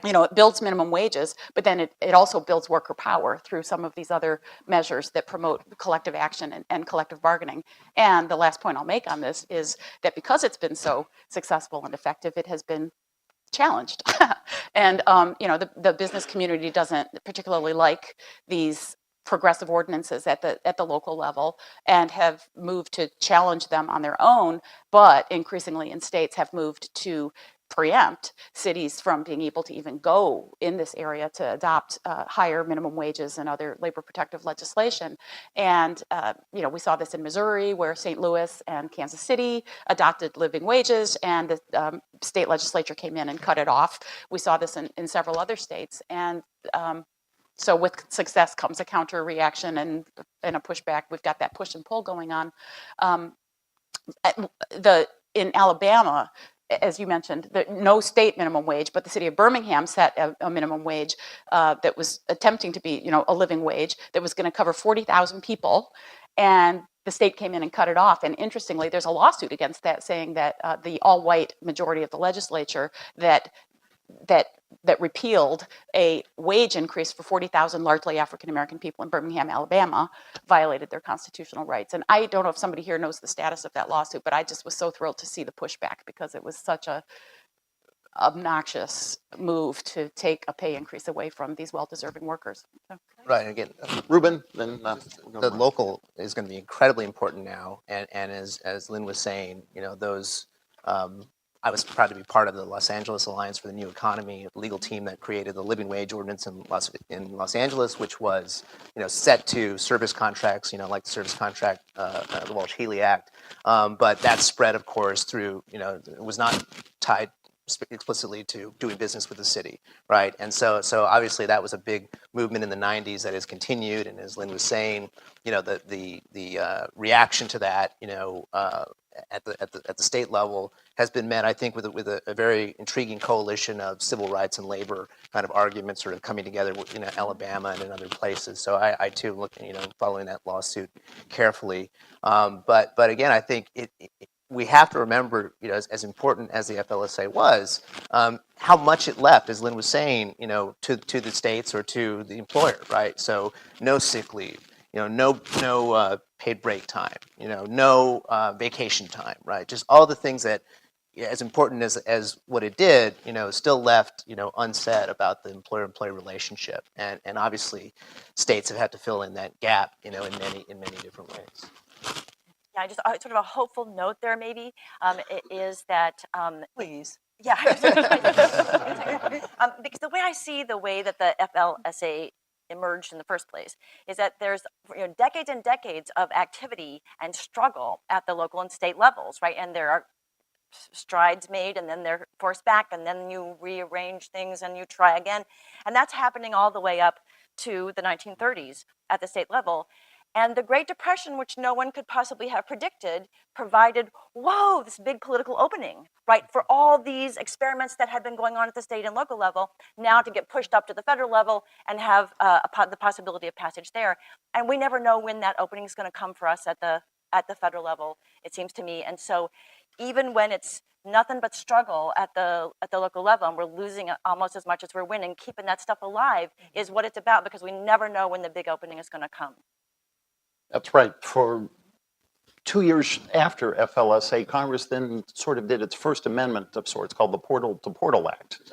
It builds minimum wages, but then it also builds worker power through some of these other measures that promote collective action and collective bargaining. And the last point I'll make on this is that because it's been so successful and effective, it has been challenged. And the business community doesn't particularly like these progressive ordinances at the local level, and have moved to challenge them on their own, but increasingly in states have moved to preempt cities from being able to even go in this area to adopt higher minimum wages and other labor protective legislation. And we saw this in Missouri, where St. Louis and Kansas City adopted living wages, and the state legislature came in and cut it off. We saw this in several other states. And so with success comes a counter reaction and a pushback. We've got that push and pull going on. In Alabama, as you mentioned, no state minimum wage, but the city of Birmingham set a minimum wage that was attempting to be, a living wage that was going to cover 40,000 people, and the state came in and cut it off. And interestingly, there's a lawsuit against that, saying that the all-white majority of the legislature that repealed a wage increase for 40,000 largely African-American people in Birmingham, Alabama, violated their constitutional rights. And I don't know if somebody here knows the status of that lawsuit, but I just was so thrilled to see the pushback, because it was such a obnoxious move to take a pay increase away from these well-deserving workers. So. Right, and again, Ruben, then the local is going to be incredibly important now, and as Lynn was saying, those. I was proud to be part of the Los Angeles Alliance for the New Economy, a legal team that created the living wage ordinance in Los Angeles, which was, set to service contracts, like the service contract, the Walsh-Healy Act. But that spread, of course, through, it was not tied explicitly to doing business with the city, right? And so obviously that was a big movement in the 90s that has continued. And as Lynn was saying, the reaction to that, at the state level has been met, I think, with a very intriguing coalition of civil rights and labor kind of arguments sort of coming together in Alabama and in other places. So I too am looking, following that lawsuit carefully. But again, I think we have to remember, as important as the FLSA was, how much it left, as Lynn was saying, to the states or to the employer, right? So no sick leave, no paid break time, no vacation time, right? Just all the things that, as important as what it did, still left, unsaid about the employer-employee relationship, and obviously, states have had to fill in that gap, in many different ways. Yeah, just sort of a hopeful note there, maybe, it is that. Please. Yeah. Because the way I see the way that the FLSA emerged in the first place is that there's decades and decades of activity and struggle at the local and state levels, right? And there are strides made, and then they're forced back, and then you rearrange things and you try again. And that's happening all the way up to the 1930s at the state level. And the Great Depression, which no one could possibly have predicted, provided, whoa, this big political opening, right, for all these experiments that had been going on at the state and local level, now to get pushed up to the federal level and have the possibility of passage there. And we never know when that opening is going to come for us at the federal level, it seems to me. And so even when it's nothing but struggle at the local level, and we're losing almost as much as we're winning, keeping that stuff alive is what it's about, because we never know when the big opening is going to come. That's right. For 2 years after FLSA, Congress then sort of did its first amendment of sorts called the Portal to Portal Act.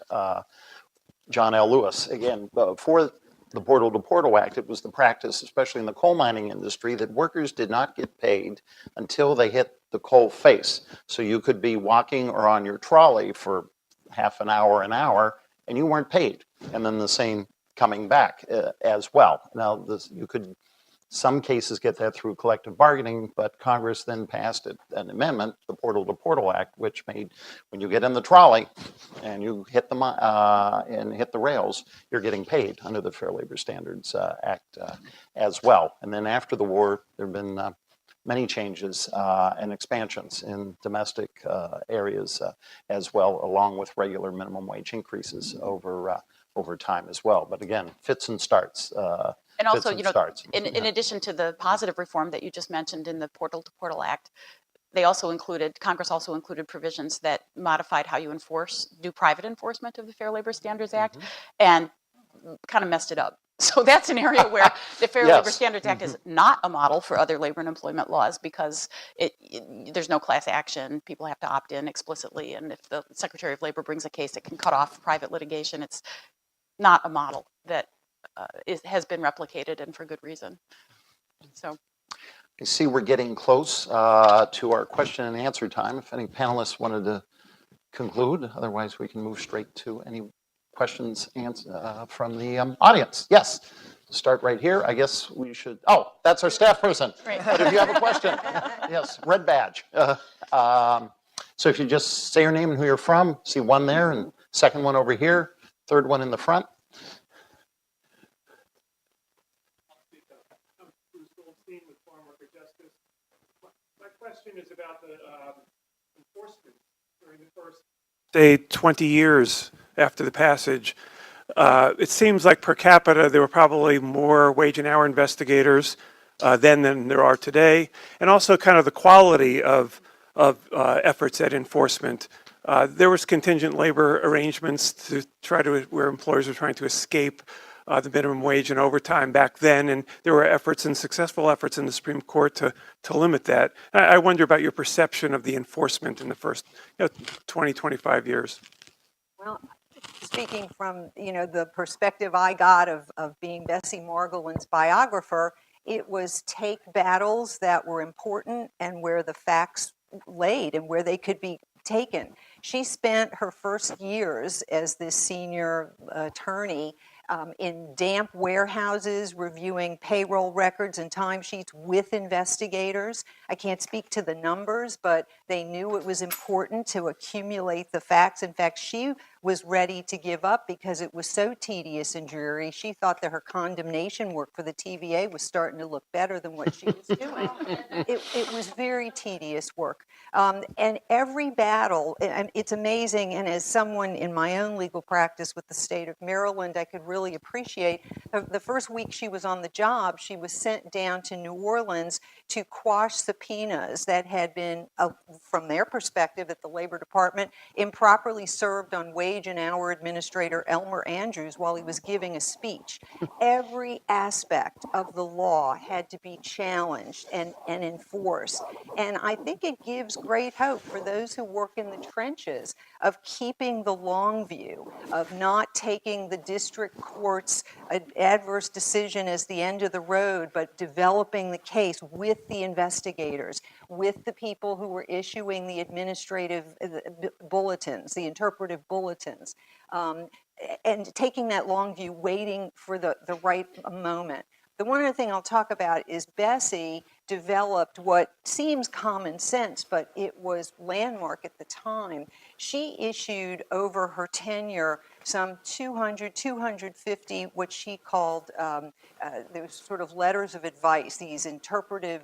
John L. Lewis, again, before the Portal to Portal Act, it was the practice, especially in the coal mining industry, that workers did not get paid until they hit the coal face. So you could be walking or on your trolley for half an hour, and you weren't paid. And then the same coming back as well. Now, you could, some cases get that through collective bargaining, but Congress then passed an amendment, the Portal to Portal Act, which made when you get in the trolley and you hit the rails, you're getting paid under the Fair Labor Standards Act as well. And then after the war, there have been many changes and expansions in domestic areas as well, along with regular minimum wage increases over time as well. But again, fits and starts. And also, starts. in addition to the positive reform that you just mentioned in the Portal to Portal Act, Congress also included provisions that modified how you do private enforcement of the Fair Labor Standards Act, and kind of messed it up. So that's an area where the Fair Labor Standards Act is not a model for other labor and employment laws, because there's no class action. People have to opt in explicitly, and if the Secretary of Labor brings a case, it can cut off private litigation. It's not a model that has been replicated, and for good reason. So, I see we're getting close to our question and answer time. If any panelists wanted to conclude, otherwise we can move straight to any questions from the audience. Yes, start right here. I guess we should. Oh, that's our staff person. Right. But if you have a question, yes, red badge. So if you just say your name and who you're from, see one there, and second one over here, third one in the front. My question is about the enforcement during the first, say, 20 years after the passage. It seems like per capita there were probably more wage and hour investigators then than there are today, and also kind of the quality of efforts at enforcement. There was contingent labor arrangements where employers were trying to escape the minimum wage and overtime back then, and there were successful efforts in the Supreme Court to limit that. I wonder about your perception of the enforcement in the first 20, 25 years. Well, speaking from the perspective I got of being Bessie Margolin's biographer, it was take battles that were important and where the facts laid and where they could be taken. She spent her first years as this senior attorney in damp warehouses, reviewing payroll records and timesheets with investigators. I can't speak to the numbers, but they knew it was important to accumulate the facts. In fact, she was ready to give up because it was so tedious and dreary. She thought that her condemnation work for the TVA was starting to look better than what she was doing. It was very tedious work. And every battle, and it's amazing, and as someone in my own legal practice with the state of Maryland, I could really appreciate, the first week she was on the job, she was sent down to New Orleans to quash subpoenas that had been, from their perspective at the Labor Department, improperly served on wage and hour administrator Elmer Andrews while he was giving a speech. Every aspect of the law had to be challenged and enforced. And I think it gives great hope for those who work in the trenches of keeping the long view, of not taking the district court's adverse decision as the end of the road, but developing the case with the investigators, with the people who were issuing the administrative bulletins, the interpretive bulletins, and taking that long view, waiting for the right moment. The one other thing I'll talk about is Bessie developed what seems common sense, but it was landmark at the time. She issued over her tenure some 200, 250, what she called, there was sort of letters of advice, these interpretive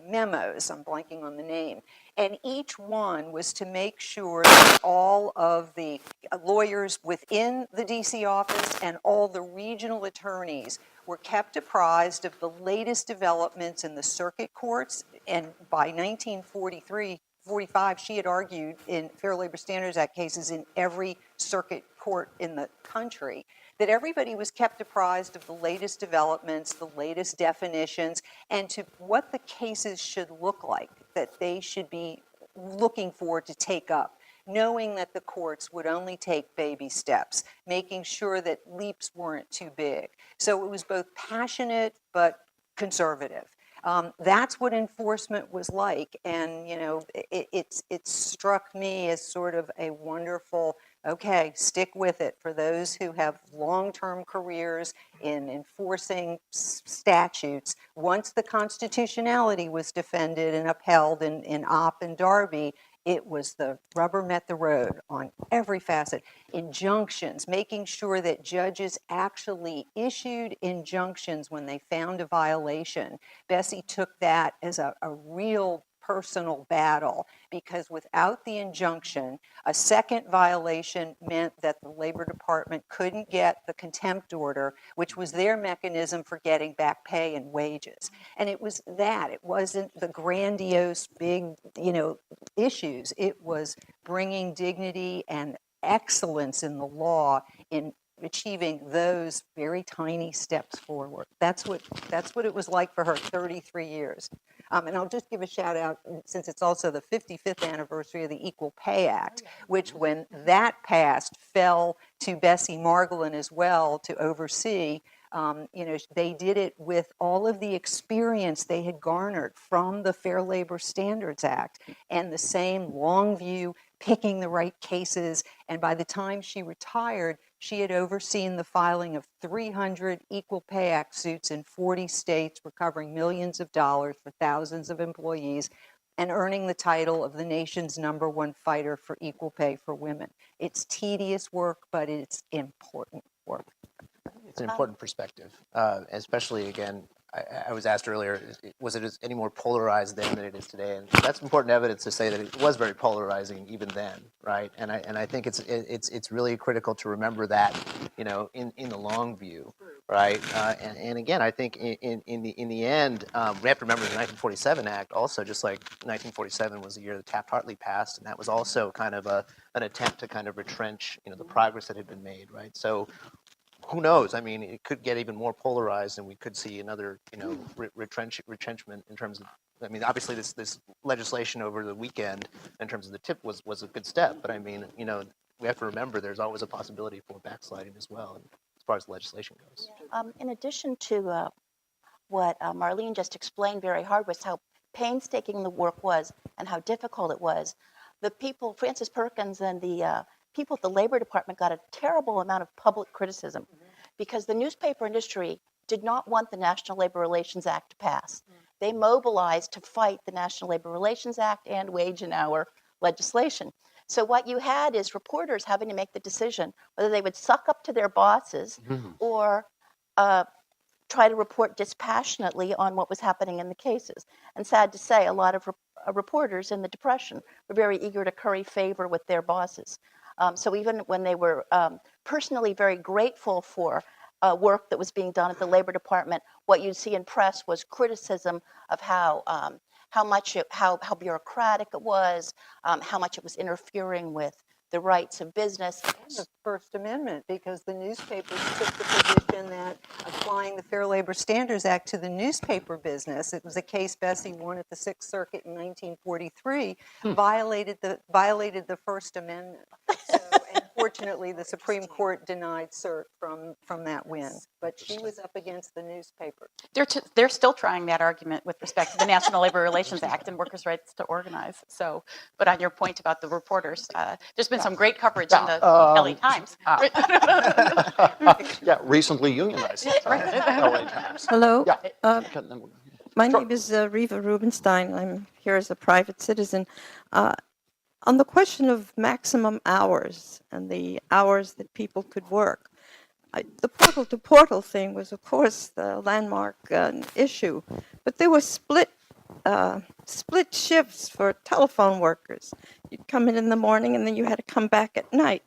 memos, I'm blanking on the name, and each one was to make sure that all of the lawyers within the DC office and all the regional attorneys were kept apprised of the latest developments in the circuit courts, and by 1945, she had argued in Fair Labor Standards Act cases in every circuit court in the country, that everybody was kept apprised of the latest developments, the latest definitions, and to what the cases should look like, that they should be looking for to take up, knowing that the courts would only take baby steps, making sure that leaps weren't too big. So it was both passionate but conservative. That's what enforcement was like, and it struck me as sort of a wonderful, okay, stick with it for those who have long-term careers in enforcing statutes. Once the constitutionality was defended and upheld in Opp and Darby, it was the rubber met the road on every facet. Injunctions, making sure that judges actually issued injunctions when they found a violation. Bessie took that as a real personal battle, because without the injunction, a second violation meant that the Labor Department couldn't get the contempt order, which was their mechanism for getting back pay and wages. And it was that. It wasn't the grandiose, big, issues. It was bringing dignity and excellence in the law in achieving those very tiny steps forward. That's what it was like for her 33 years. And I'll just give a shout out, since it's also the 55th anniversary of the Equal Pay Act, which when that passed fell to Bessie Margolin as well to oversee. They did it with all of the experience they had garnered from the Fair Labor Standards Act and the same long view, picking the right cases. And by the time she retired, she had overseen the filing of 300 Equal Pay Act suits in 40 states, recovering millions of dollars for thousands of employees, and earning the title of the nation's #1 fighter for equal pay for women. It's tedious work, but it's important work. It's an important perspective, especially, again, I was asked earlier, was it any more polarized then than it is today? And that's important evidence to say that it was very polarizing even then, right? And I think it's really critical to remember that, in the long view, right? And again, I think in the end, we have to remember the 1947 Act also, just like 1947 was the year that Taft-Hartley passed, and that was also kind of an attempt to kind of retrench, the progress that had been made, right? So who knows? I mean, it could get even more polarized, and we could see another, retrenchment in terms of. I mean, obviously, this legislation over the weekend, in terms of the tip, was a good step. But I mean, we have to remember there's always a possibility for backsliding as well, as far as legislation goes. In addition to what Marlene just explained very hard, was how painstaking the work was and how difficult it was. The people, Francis Perkins and the people at the Labor Department, got a terrible amount of public criticism because the newspaper industry did not want the National Labor Relations Act to pass. They mobilized to fight the National Labor Relations Act and wage and hour legislation. So what you had is reporters having to make the decision whether they would suck up to their bosses or try to report dispassionately on what was happening in the cases. And sad to say, a lot of reporters in the Depression were very eager to curry favor with their bosses. So even when they were personally very grateful for work that was being done at the Labor Department, what you'd see in press was criticism of how bureaucratic it was, how much it was interfering with the rights of business. The First Amendment, because the newspapers took the position that applying the Fair Labor Standards Act to the newspaper business, it was a case Bessie won at the Sixth Circuit in 1943, violated the First Amendment. So, and fortunately, the Supreme Court denied cert from that win. But she was up against the newspaper. They're still trying that argument with respect to the National Labor Relations Act and workers' rights to organize. So, but on your point about the reporters, there's been some great coverage in the LA Times. Yeah, recently unionized. LA Times. Hello. Yeah. My Sure. name is Reva Rubenstein. I'm here as a private citizen. On the question of maximum hours and the hours that people could work, the portal-to-portal thing was, of course, the landmark issue, but there were split shifts for telephone workers. You'd come in the morning and then you had to come back at night.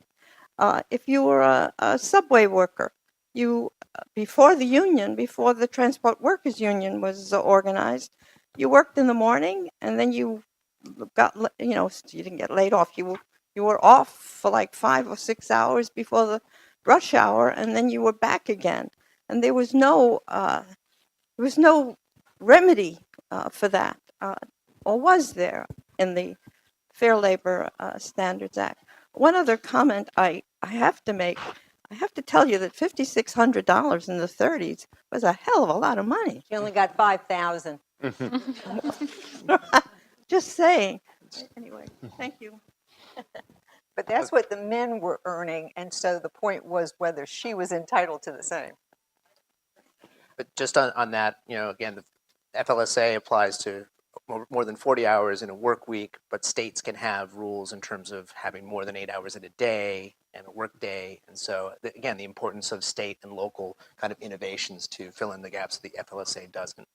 If you were a subway worker, you before the Transport Workers Union was organized, you worked in the morning and then you you didn't get laid off. You were off for like 5 or 6 hours before the rush hour, and then you were back again. And there was no remedy for that, or was there in the Fair Labor Standards Act? One other comment I have to make. I have to tell you that $5,600 in the 30s was a hell of a lot of money. She only got 5,000. Just saying. Anyway, thank you. But that's what the men were earning, and so the point was whether she was entitled to the same. But just on that, again, the FLSA applies to more than 40 hours in a work week, but states can have rules in terms of having more than 8 hours in a day and a work day. And so, again, the importance of state and local kind of innovations to fill in the gaps that the FLSA doesn't.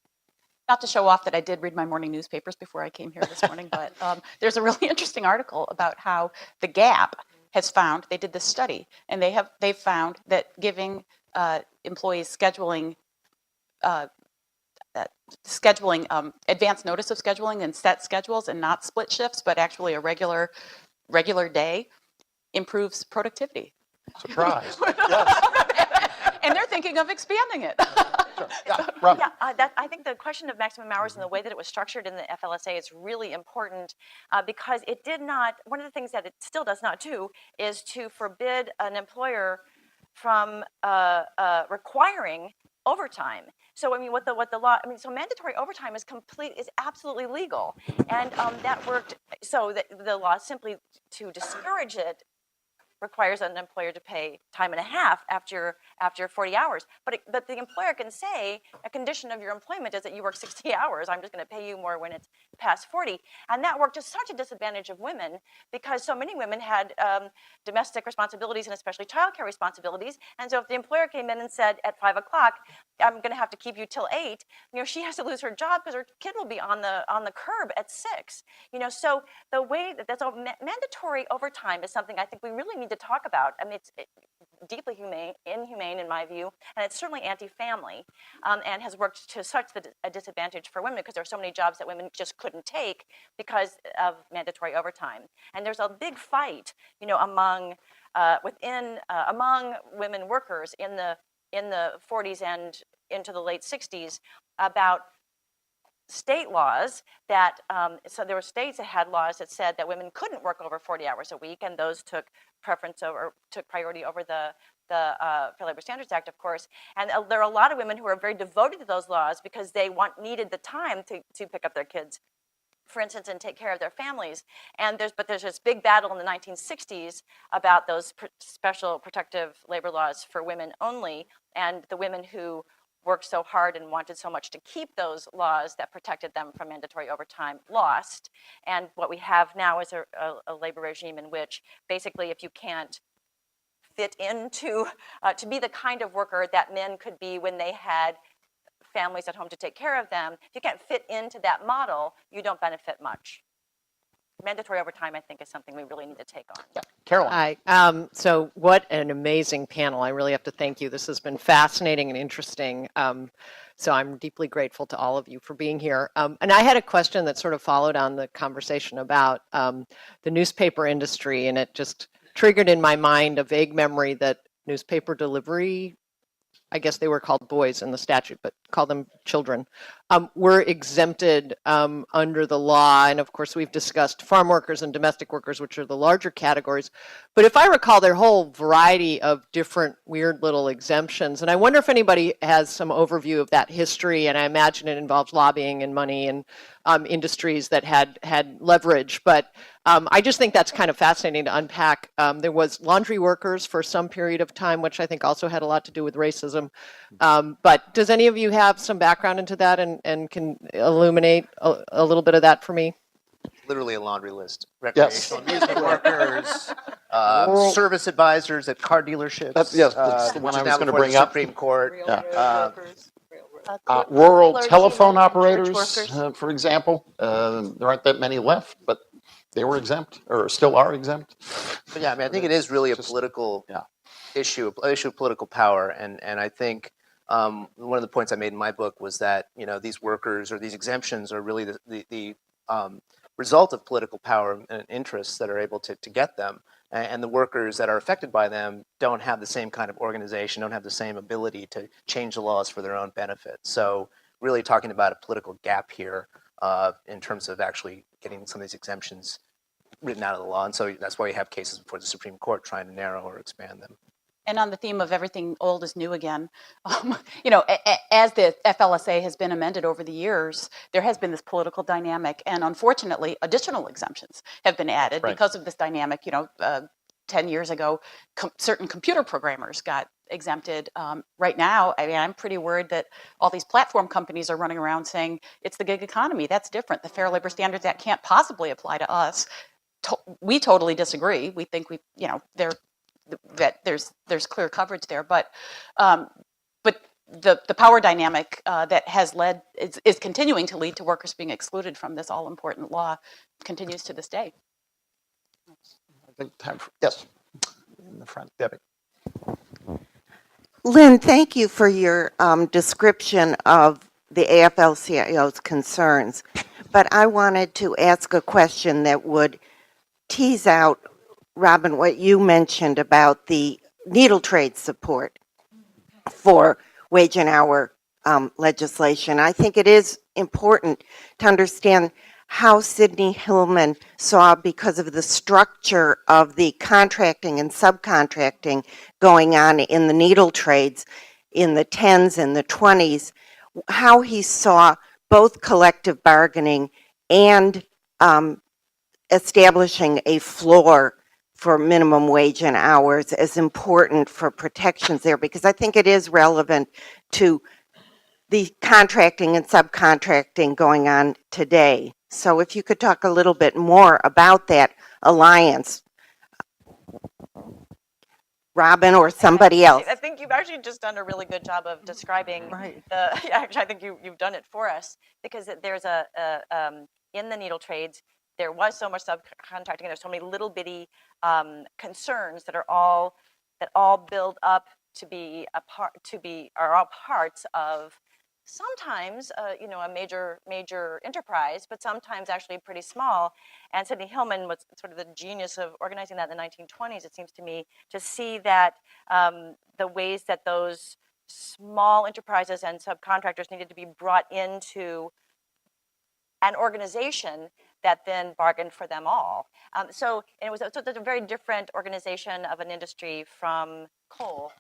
Not to show off that I did read my morning newspapers before I came here this morning, but there's a really interesting article about how the Gap has found, they did this study, and they've found that giving employees scheduling advance notice of scheduling and set schedules and not split shifts, but actually a regular day improves productivity. Surprise. Yes. And they're thinking of expanding it. Sure. Yeah. Rob. Yeah, I think the question of maximum hours and the way that it was structured in the FLSA is really important because it did not, one of the things that it still does not do is to forbid an employer from requiring overtime. So I mean, what the law, I mean, so mandatory overtime is absolutely legal, and that worked. So the law simply to discourage it requires an employer to pay time and a half after 40 hours. But the employer can say a condition of your employment is that you work 60 hours. I'm just going to pay you more when it's past 40. And that worked to such a disadvantage of women because so many women had domestic responsibilities and especially childcare responsibilities. And so if the employer came in and said at 5 o'clock, I'm going to have to keep you till 8, she has to lose her job because her kid will be on the curb at 6. So the way that's mandatory overtime is something I think we really need to talk about. I mean, it's deeply inhumane in my view, and it's certainly anti-family, and has worked to such a disadvantage for women because there are so many jobs that women just couldn't take because of mandatory overtime. And there's a big fight, among women workers in the 40s and into the late 60s about state laws that, so there were states that had laws that said that women couldn't work over 40 hours a week, and those took priority over the Fair Labor Standards Act, of course. And there are a lot of women who are very devoted to those laws because they needed the time to pick up their kids, for instance, and take care of their families. And there's this big battle in the 1960s about those special protective labor laws for women only, and the women who worked so hard and wanted so much to keep those laws that protected them from mandatory overtime lost. And what we have now is a labor regime in which basically if you can't fit into, to be the kind of worker that men could be when they had families at home to take care of them, if you can't fit into that model, you don't benefit much. Mandatory overtime, I think, is something we really need to take on. Yeah. Caroline. Hi. So what an amazing panel. I really have to thank you. This has been fascinating and interesting. So I'm deeply grateful to all of you for being here. And I had a question that sort of followed on the conversation about the newspaper industry, and it just triggered in my mind a vague memory that newspaper delivery, I guess they were called boys in the statute, but call them children, were exempted under the law. And of course, we've discussed farm workers and domestic workers, which are the larger categories. But if I recall, there are a whole variety of different weird little exemptions. And I wonder if anybody has some overview of that history. And I imagine it involves lobbying and money and industries that had leverage. But I just think that's kind of fascinating to unpack. There was laundry workers for some period of time, which I think also had a lot to do with racism. But does any of you have some background into that and can illuminate a little bit of that for me? Literally a laundry list. Yes. Recreational amusement workers, Rural- service advisors at car dealerships. that's the one which I is was now gonna before the bring up. Supreme Court. Rural Clergy, telephone like church operators, workers. for example, there aren't that many left, but they were exempt or still are exempt. But yeah, I mean, I think it is really a Just- political yeah. issue, an issue of political power, and I think one of the points I made in my book was that these workers or these exemptions are really the result of political power and interests that are able to get them, and the workers that are affected by them don't have the same kind of organization, don't have the same ability to change the laws for their own benefit. So really talking about a political gap here in terms of actually getting some of these exemptions written out of the law, and so that's why you have cases before the Supreme Court trying to narrow or expand them. And on the theme of everything old is new again, as the FLSA has been amended over the years, there has been this political dynamic, and unfortunately, additional exemptions have been added Right. because of this dynamic. 10 years ago, certain computer programmers got exempted. Right now, I mean, I'm pretty worried that all these platform companies are running around saying it's the gig economy. That's different. The Fair Labor Standards Act can't possibly apply to us. We totally disagree. We think that there's clear coverage there, but the power dynamic that has led is continuing to lead to workers being excluded from this all important law continues to this day. I think time for, yes, in the front, Debbie. Lynn, thank you for your description of the AFL-CIO's concerns, but I wanted to ask a question that would tease out, Robin, what you mentioned about the needle trade support for wage and hour legislation. I think it is important to understand how Sidney Hillman saw, because of the structure of the contracting and subcontracting going on in the needle trades in the 10s and the 20s, how he saw both collective bargaining and establishing a floor for minimum wage and hours as important for protections there, because I think it is relevant to the contracting and subcontracting going on today. So if you could talk a little bit more about that alliance, Robin or somebody else. I think you've actually just done a really good job of describing Right. actually, I think you've done it for us, because there's in the needle trades, there was so much subcontracting, and there's so many little bitty concerns that all build up to be are all parts of sometimes a major enterprise, but sometimes actually pretty small. And Sidney Hillman was sort of the genius of organizing that in the 1920s, it seems to me, to see that the ways that those small enterprises and subcontractors needed to be brought into an organization that then bargained for them all. So it was a very different organization of an industry from coal,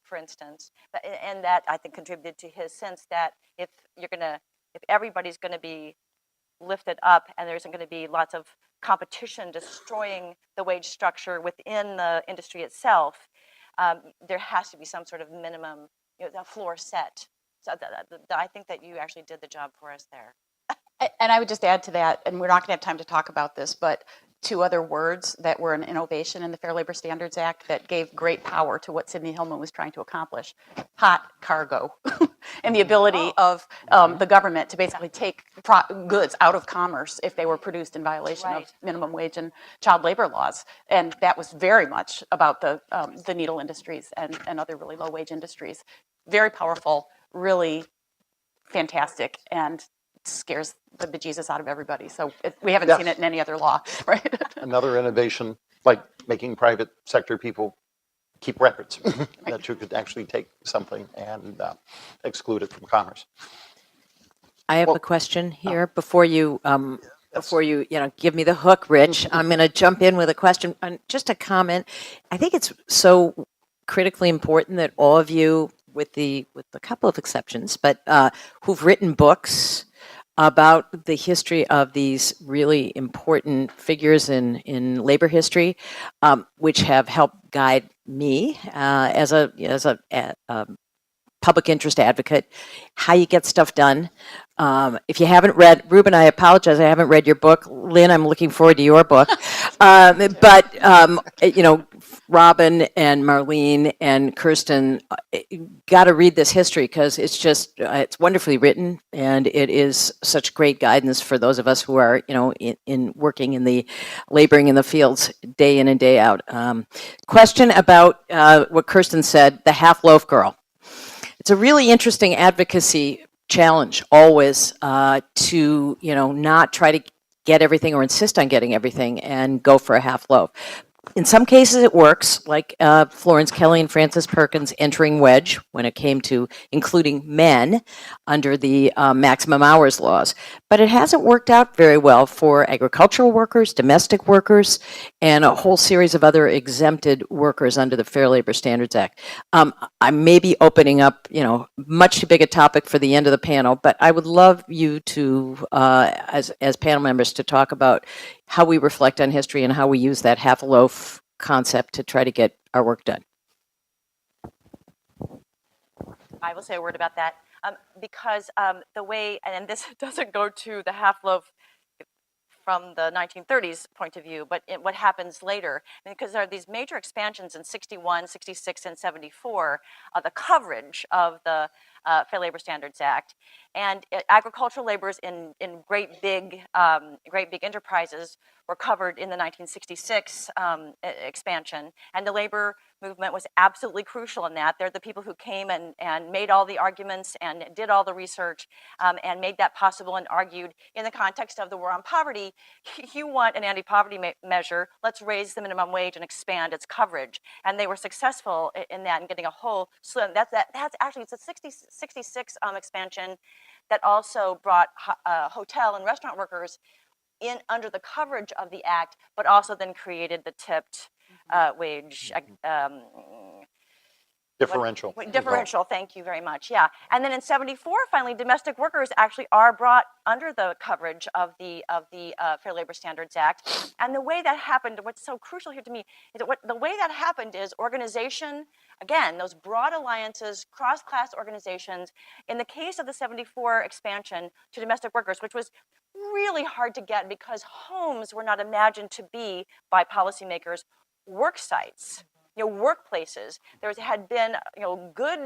for instance, and that I think contributed to his sense that if everybody's going to be lifted up and there isn't going to be lots of competition destroying the wage structure within the industry itself, there has to be some sort of minimum, the floor set. So I think that you actually did the job for us there. And I would just add to that, and we're not going to have time to talk about this, but two other words that were an innovation in the Fair Labor Standards Act that gave great power to what Sidney Hillman was trying to accomplish: hot cargo, and the ability of the government to basically take goods out of commerce if they were produced in violation of minimum wage and child labor laws. And that was very much about the needle industries and other really low wage industries. Very powerful, really fantastic, and scares the bejesus out of everybody. So we haven't seen it in any other law, right? Another innovation, like making private sector people keep records, that you could actually take something and exclude it from commerce. I have a question here before you give me the hook, Rich. I'm going to jump in with a question and just a comment. I think it's so critically important that all of you, with a couple of exceptions, but who've written books, about the history of these really important figures in labor history, which have helped guide me as a public interest advocate, how you get stuff done. If you haven't read, Ruben, I apologize, I haven't read your book. Lynn, I'm looking forward to your book. You know, Robin and Marlene and Kirsten got to read this history because it's just, it's wonderfully written and it is such great guidance for those of us who are, you know, in working in the, laboring in the fields day in and day out. Question about what Kirsten said, the half-loaf girl. It's a really interesting advocacy challenge always to, you know, not try to get everything or insist on getting everything and go for a half loaf. In some cases it works, like Florence Kelley and Frances Perkins entering wedge when it came to including men under the maximum hours laws. But it hasn't worked out very well for agricultural workers, domestic workers, and a whole series of other exempted workers under the Fair Labor Standards Act. I may be opening up, you know, much too big a topic for the end of the panel, but I would love you to, as panel members, to talk about how we reflect on history and how we use that half a loaf concept to try to get our work done. I will say a word about that because the way, and this doesn't go to the half loaf from the 1930s point of view, but what happens later, because there are these major expansions in 61, 66, and 74, the coverage of the Fair Labor Standards Act, and agricultural laborers in great big enterprises were covered in the 1966 expansion, and the labor movement was absolutely crucial in that. They're the people who came and made all the arguments and did all the research and made that possible and argued in the context of the war on poverty, you want an anti-poverty measure, let's raise the minimum wage and expand its coverage. And they were successful in that and getting a whole slew. That's actually, it's a 66 expansion that also brought hotel and restaurant workers in under the coverage of the act, but also then created the tipped wage Differential. Differential, thank you very much, yeah. And then in 74, finally, domestic workers actually are brought under the coverage of the Fair Labor Standards Act. And the way that happened, what's so crucial here to me, is that the way that happened is organization, again, those broad alliances, cross-class organizations. In the case of the 74 expansion to domestic workers, which was really hard to get because homes were not imagined to be, by policymakers, work sites. You know, workplaces. There had been, you know, good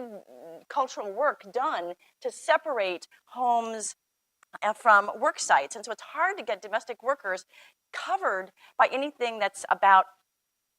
cultural work done to separate homes from work sites, and so it's hard to get domestic workers covered by anything that's about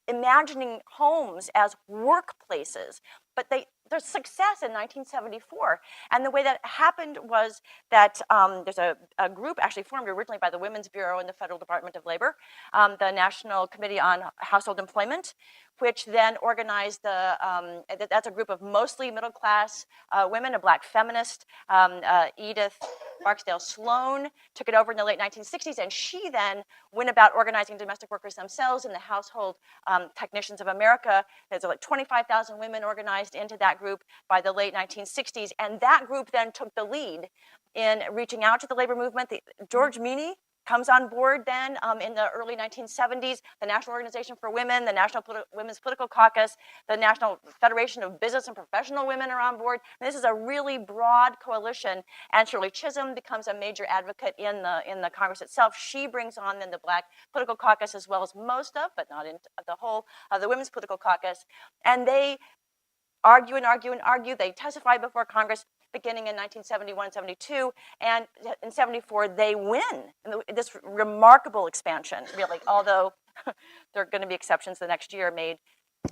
imagining homes as workplaces. But there's success in 1974. And the way that happened was that there's a group actually formed originally by the Women's Bureau in the Federal Department of Labor, the National Committee on Household Employment, which then organized that's a group of mostly middle-class women, a black feminist, Edith Barksdale Sloan, took it over in the late 1960s, and she then went about organizing domestic workers themselves in the Household Technicians of America. There's like 25,000 women organized into that group by the late 1960s, and that group then took the lead in reaching out to the labor movement. George Meany comes on board then in the early 1970s, the National Organization for Women, the National Women's Political Caucus, the National Federation of Business and Professional Women are on board. And this is a really broad coalition, and Shirley Chisholm becomes a major advocate in the Congress itself. She brings on then the Black Political Caucus, as well as most of, but not in the whole of the Women's Political Caucus. And they argue and argue and argue. They testify before Congress beginning in 1971, 72, and in 74 they win this remarkable expansion, really, although there are going to be exceptions the next year made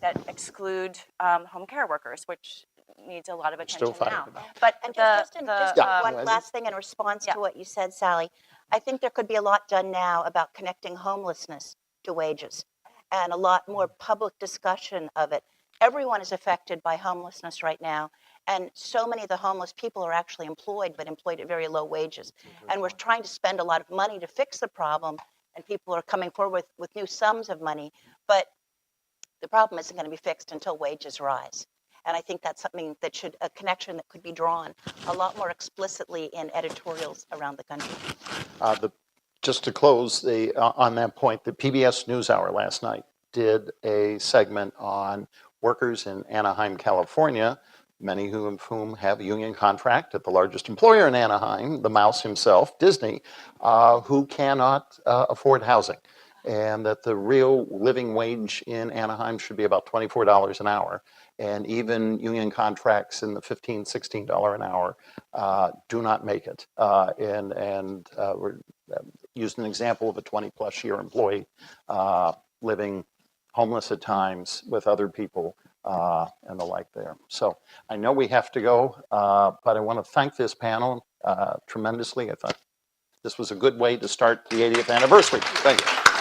that exclude home care workers, which needs a lot of attention now. But Just one last thing in response to what you said, Sally. I think there could be a lot done now about connecting homelessness to wages and a lot more public discussion of it. Everyone is affected by homelessness right now. And so many of the homeless people are actually employed, but employed at very low wages. And we're trying to spend a lot of money to fix the problem, and people are coming forward with new sums of money. But the problem isn't going to be fixed until wages rise. And I think that's something that should, a connection that could be drawn a lot more explicitly in editorials around the country. Just to close on that point, the PBS NewsHour last night did a segment on workers in Anaheim, California, many of whom have a union contract at the largest employer in Anaheim, the mouse himself, Disney, who cannot afford housing. And that the real living wage in Anaheim should be about $24 an hour. And even union contracts in the $15, $16 an hour do not make it. We're used an example of a 20-plus year employee living homeless at times with other people and the like there. So I know we have to go, but I want to thank this panel tremendously. I thought this was a good way to start the 80th anniversary. Thank you.